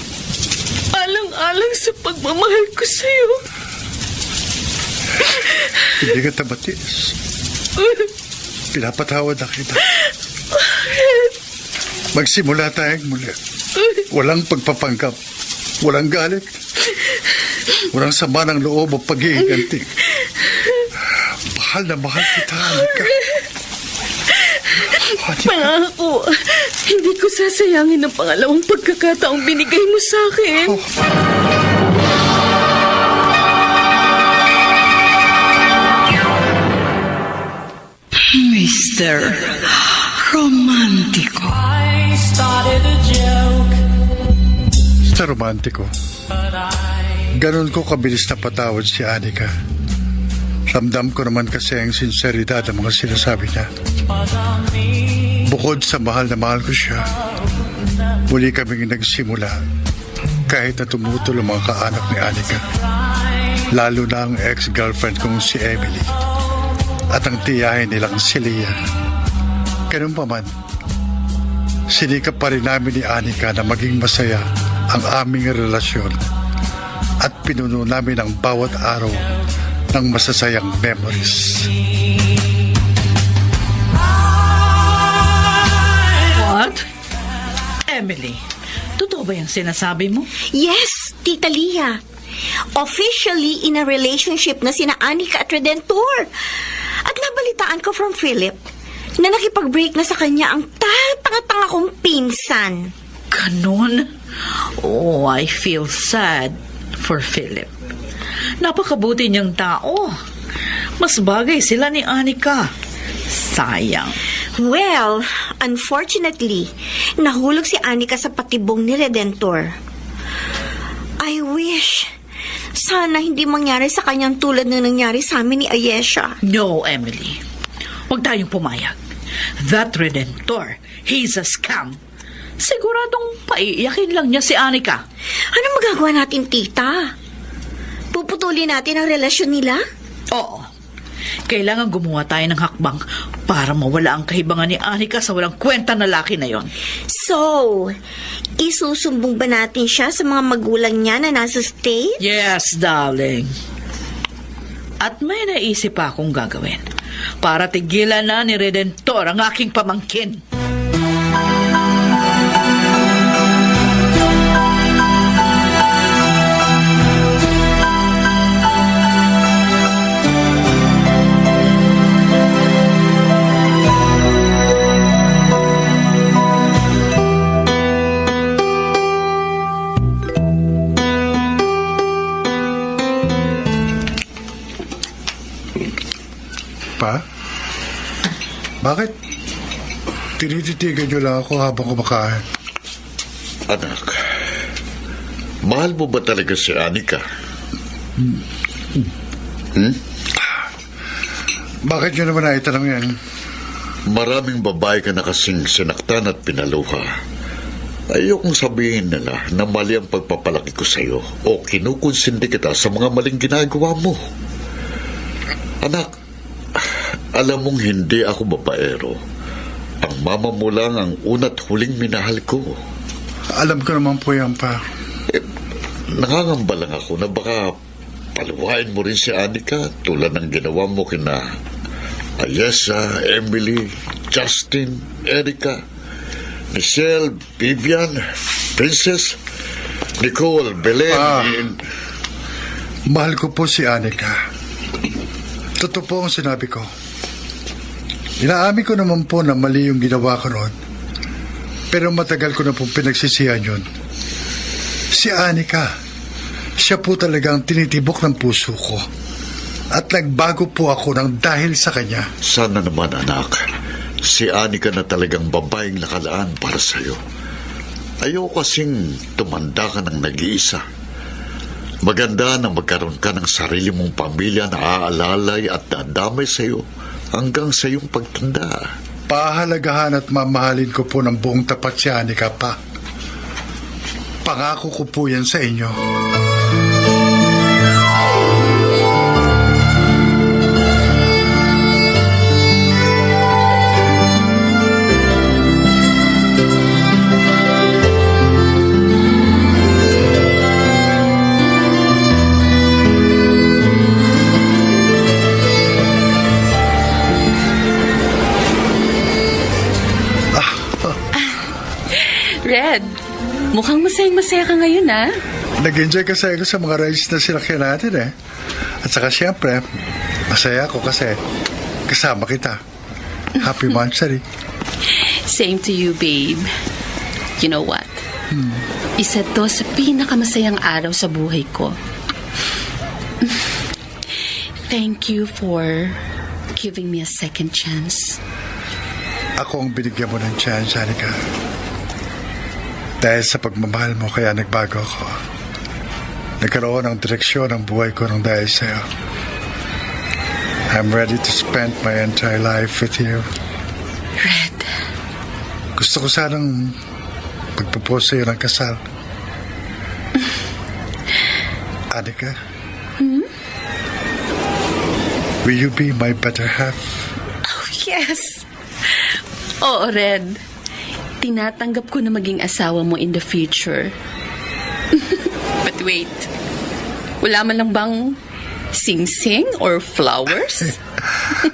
Alang-alang sa pagmamahal ko sa'yo. hindi ka tabatis. Pinapatawad na kita. Magsimula tayong muli. Walang pagpapanggap. Walang galit. Walang sama ng loob o pag-iiganti. Mahal na mahal kita, Anika. Pangako, hindi ko sasayangin ang pangalawang pagkakataong binigay mo sa akin. Mr. Romantico. I started a joke, Sa romantiko, ganun ko kabilis na patawad si Anika. Ramdam ko naman kasi ang sinseridad ng mga sinasabi niya. Bukod sa mahal na mahal ko siya, muli kaming nagsimula kahit na tumutol ang mga kaanak ni Anika. Lalo na ang ex-girlfriend kong si Emily at ang tiyahin nilang si Leah. Ganun pa man, sinikap pa rin namin ni Anika na maging masaya ang aming relasyon at pinuno namin ang bawat araw ng masasayang memories. What? Emily, totoo ba yung sinasabi mo? Yes, Tita Leah. Officially in a relationship na sina Anika at Redentor. At nabalitaan ko from Philip na nakipag-break na sa kanya ang tanga-tanga kong pinsan. Ganon? Oh, I feel sad for Philip. Napakabuti niyang tao. Mas bagay sila ni Anika. Sayang. Well, unfortunately, nahulog si Anika sa patibong ni Redentor. I wish sana hindi mangyari sa kanyang tulad ng nangyari sa amin ni Ayesha. No, Emily. Huwag tayong pumayag. That Redentor, he's a scam. Siguradong paiiyakin lang niya si Anika. Ano magagawa natin, tita? Puputulin natin ang relasyon nila? Oo. Kailangan gumawa tayo ng hakbang para mawala ang kahibangan ni Anika sa walang kwenta na laki na yon. So, isusumbong ba natin siya sa mga magulang niya na nasa state? Yes, darling. At may naisip pa akong gagawin para tigilan na ni Redentor ang aking pamangkin. Pa? Bakit? Tinititigan niyo lang ako habang kumakain. Anak, mahal mo ba talaga si Anika? Bakit niyo naman naitanong yan? Maraming babae ka na kasing sinaktan at pinaluha. Ayokong sabihin nila na mali ang pagpapalaki ko sa iyo o kinukonsindi kita sa mga maling ginagawa mo. Anak, alam mong hindi ako babaero. Ang mama mo lang ang una't huling minahal ko. Alam ko naman po yan, pa. Nangangamba lang ako na baka paluhain mo rin si Anika tulad ng ginawa mo kina Ayesha, Emily, Justin, Erica, Michelle, Vivian, Princess, Nicole, Belen. Mahal ko po si Anika. Totoo po ang sinabi ko. Inaamin ko naman po na mali yung ginawa ko noon. Pero matagal ko na pong pinagsisihan yun. Si Anika, siya po talagang tinitibok ng puso ko. At nagbago po ako ng dahil sa kanya. Sana naman, anak, si Anika na talagang babaeng nakalaan para sa'yo. Ayoko kasing tumanda ka ng nag-iisa. Maganda na magkaroon ka ng sarili mong pamilya na aalalay at dadamay sa iyo hanggang sa iyong pagtanda. Pahalagahan at mamahalin ko po ng buong tapat si Anika, pa. Pangako ko po yan sa inyo. Red, mukhang masayang-masaya ka ngayon, ha? Nag-enjoy kasi ako sa mga rides na sinakyan natin, eh. At saka siyempre, Masaya ako kasi kasama kita. Happy Monthsary. Same to you, babe. You know what? Isa to sa pinakamasayang araw sa buhay ko. Thank you for giving me a second chance. Ako ang binigyan mo ng chance, Anika. Dahil sa pagmamahal mo, kaya nagbago ako. Nagkaroon ng direksyon ang buhay ko ng dahil sa'yo. I'm ready to spend my entire life with you. Red, Gusto ko sanang pagpupose sa'yo ng kasal. Anika? Will you be my better half? yes! Oo, Red. Tinatanggap ko na maging asawa mo in the future. But wait. Wala man lang bang sing-sing or flowers?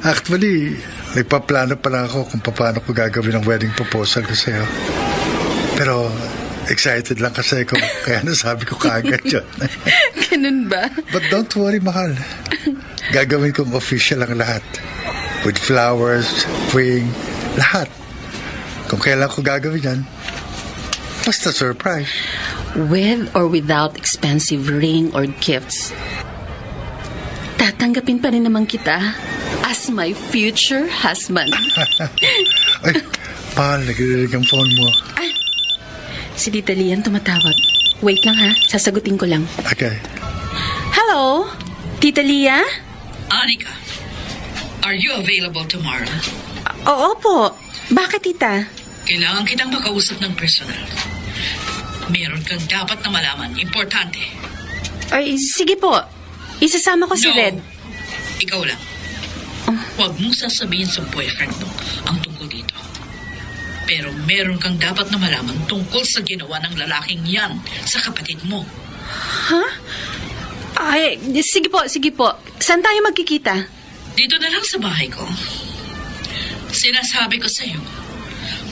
Actually, nagpaplano pa lang ako kung paano ko gagawin ang wedding proposal ko sa'yo. Pero excited lang kasi ako, kaya nasabi ko kaagad yun. Ganun ba? But don't worry, mahal. Gagawin kong official ang lahat. With flowers, ring, lahat. Kung kailan ko gagawin yan, basta surprise. With or without expensive ring or gifts, tatanggapin pa rin naman kita as my future husband. Ay, mahal, nagririg ang phone mo. Ay, si Tita Lian tumatawag. Wait lang ha, sasagutin ko lang. Okay. Hello? Tita Lia? Anika, are you available tomorrow? Oo po. Bakit, Tita? Kailangan kitang makausap ng personal. Meron kang dapat na malaman. Importante. Ay, sige po. Isasama ko si No. Red. Ikaw lang. Huwag mong sasabihin sa boyfriend mo ang tungkol dito. Pero meron kang dapat na malaman tungkol sa ginawa ng lalaking yan sa kapatid mo. Ay, sige po, sige po. Saan tayo magkikita? Dito na lang sa bahay ko. Sinasabi ko sa'yo,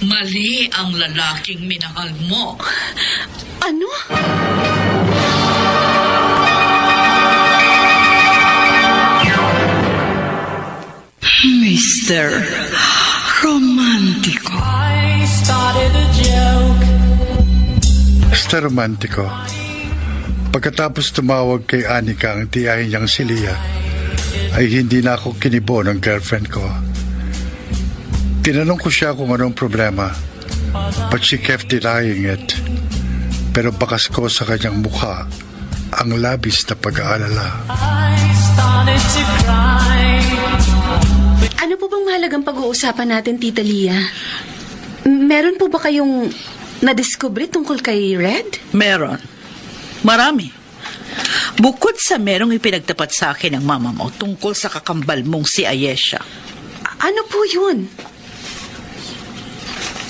mali ang lalaking minahal mo. Ano? Mr. Romantico. I started a joke. Basta romantiko. Pagkatapos tumawag kay Anika ang tiyahin niyang si Lia, ay hindi na ako kinibo ng girlfriend ko. Tinanong ko siya kung anong problema, but she kept denying it. Pero bakas ko sa kanyang mukha ang labis na pag-aalala. I started to cry. Ano po bang mahalagang pag-uusapan natin, Tita Lia? Meron po ba kayong nadiskubre tungkol kay Red? Meron. Marami. Bukod sa merong ipinagtapat sa akin ng mama mo tungkol sa kakambal mong si Ayesha. Ano po yun?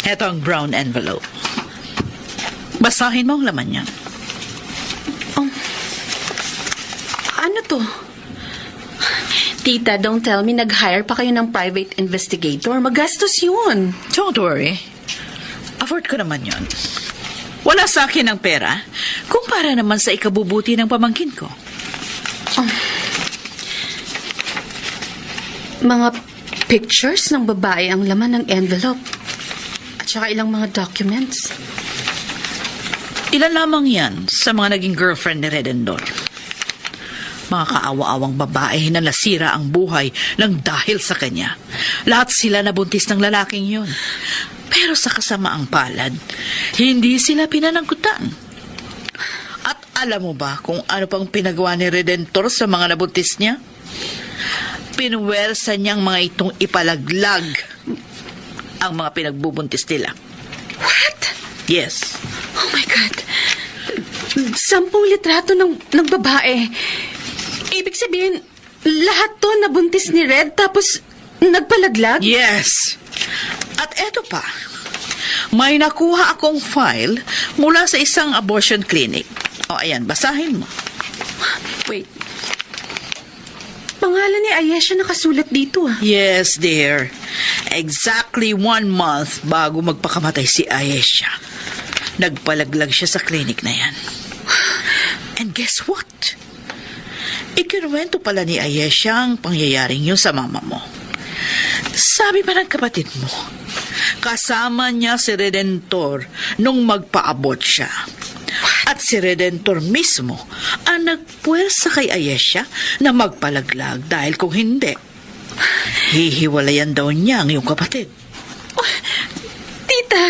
Ito ang brown envelope. Basahin mo ang laman niya. Ano to? Tita, don't tell me nag-hire pa kayo ng private investigator. Magastos yun. Don't worry. Afford ko naman yon. Wala sa akin ang pera kung para naman sa ikabubuti ng pamangkin ko. Mga pictures ng babae ang laman ng envelope. At saka ilang mga documents. Ilan lamang yan sa mga naging girlfriend ni Redendor. Mga kaawa-awang babae na nasira ang buhay lang dahil sa kanya. Lahat sila nabuntis ng lalaking yun. Pero sa kasamaang palad, hindi sila pinanangkutan. At alam mo ba kung ano pang pinagawa ni Redentor sa mga nabuntis niya? Pinuwersa niyang mga itong ipalaglag ang mga pinagbubuntis nila. What? Yes. Oh my God. 10 litrato ng babae. Ibig sabihin, lahat to nabuntis ni Red tapos nagpalaglag? Yes. At eto pa, may nakuha akong file mula sa isang abortion clinic. O ayan, basahin mo. Wait. Pangalan ni Ayesha nakasulat dito ah. Yes, dear. Exactly 1 month bago magpakamatay si Ayesha. Nagpalaglag siya sa clinic na yan. And guess what? Ikinuwento pala ni Ayesha ang pangyayaring yun sa mama mo. Sabi pa ng kapatid mo, kasama niya si Redentor nung magpaabot siya. At si Redentor mismo ang nagpuwersa kay Ayesha na magpalaglag dahil kung hindi, hihiwalayan daw niya ang iyong kapatid. Tita,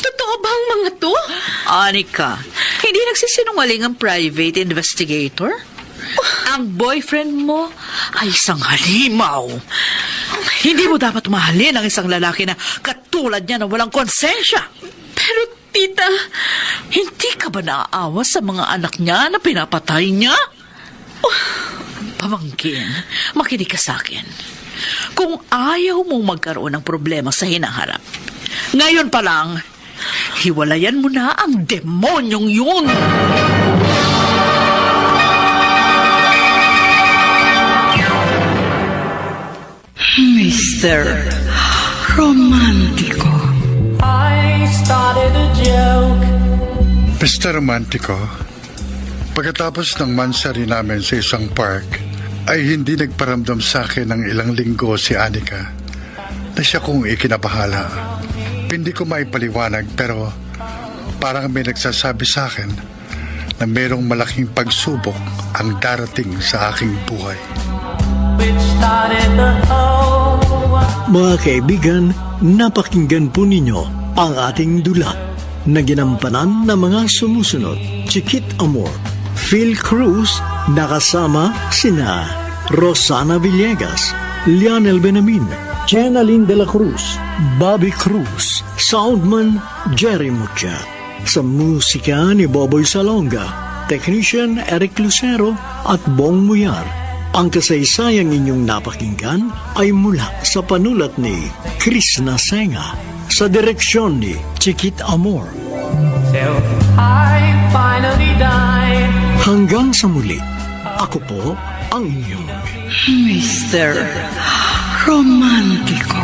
totoo ba ang mga to? Anika, hindi nagsisinungaling ang private investigator? Ang boyfriend mo ay isang halimaw. Hindi mo dapat mahalin ang isang lalaki na katulad niya na walang konsensya. Pero tita, Hindi ka ba naaawa sa mga anak niya na pinapatay niya? Pamangkin, makinig ka sa akin. Kung ayaw mong magkaroon ng problema sa hinaharap, ngayon pa lang, hiwalayan mo na ang demonyong yun! Mr. Romantico. I started a joke. Mr. Romantico, pagkatapos ng mansari namin sa isang park, ay hindi nagparamdam sa akin ng ilang linggo si Anika na siya kong ikinabahala. Hindi ko maipaliwanag pero parang may nagsasabi sa akin na mayroong malaking pagsubok ang darating sa aking buhay. Which started the whole world. Mga kaibigan, napakinggan po ninyo ang ating dula na ginampanan ng mga sumusunod. Chiquit Amor, Phil Cruz, nakasama sina Rosana Villegas, Lionel Benamin, Jenaline de la Cruz, Bobby Cruz, Soundman Jerry Mucha. Sa musika ni Boboy Salonga, Technician Eric Lucero at Bong Muyar. Ang kasaysayang inyong napakinggan ay mula sa panulat ni Chris Nasenga sa direksyon ni Chiquit Amor. Till I finally died. Hanggang sa muli, ako po ang inyong Mr. Romantico.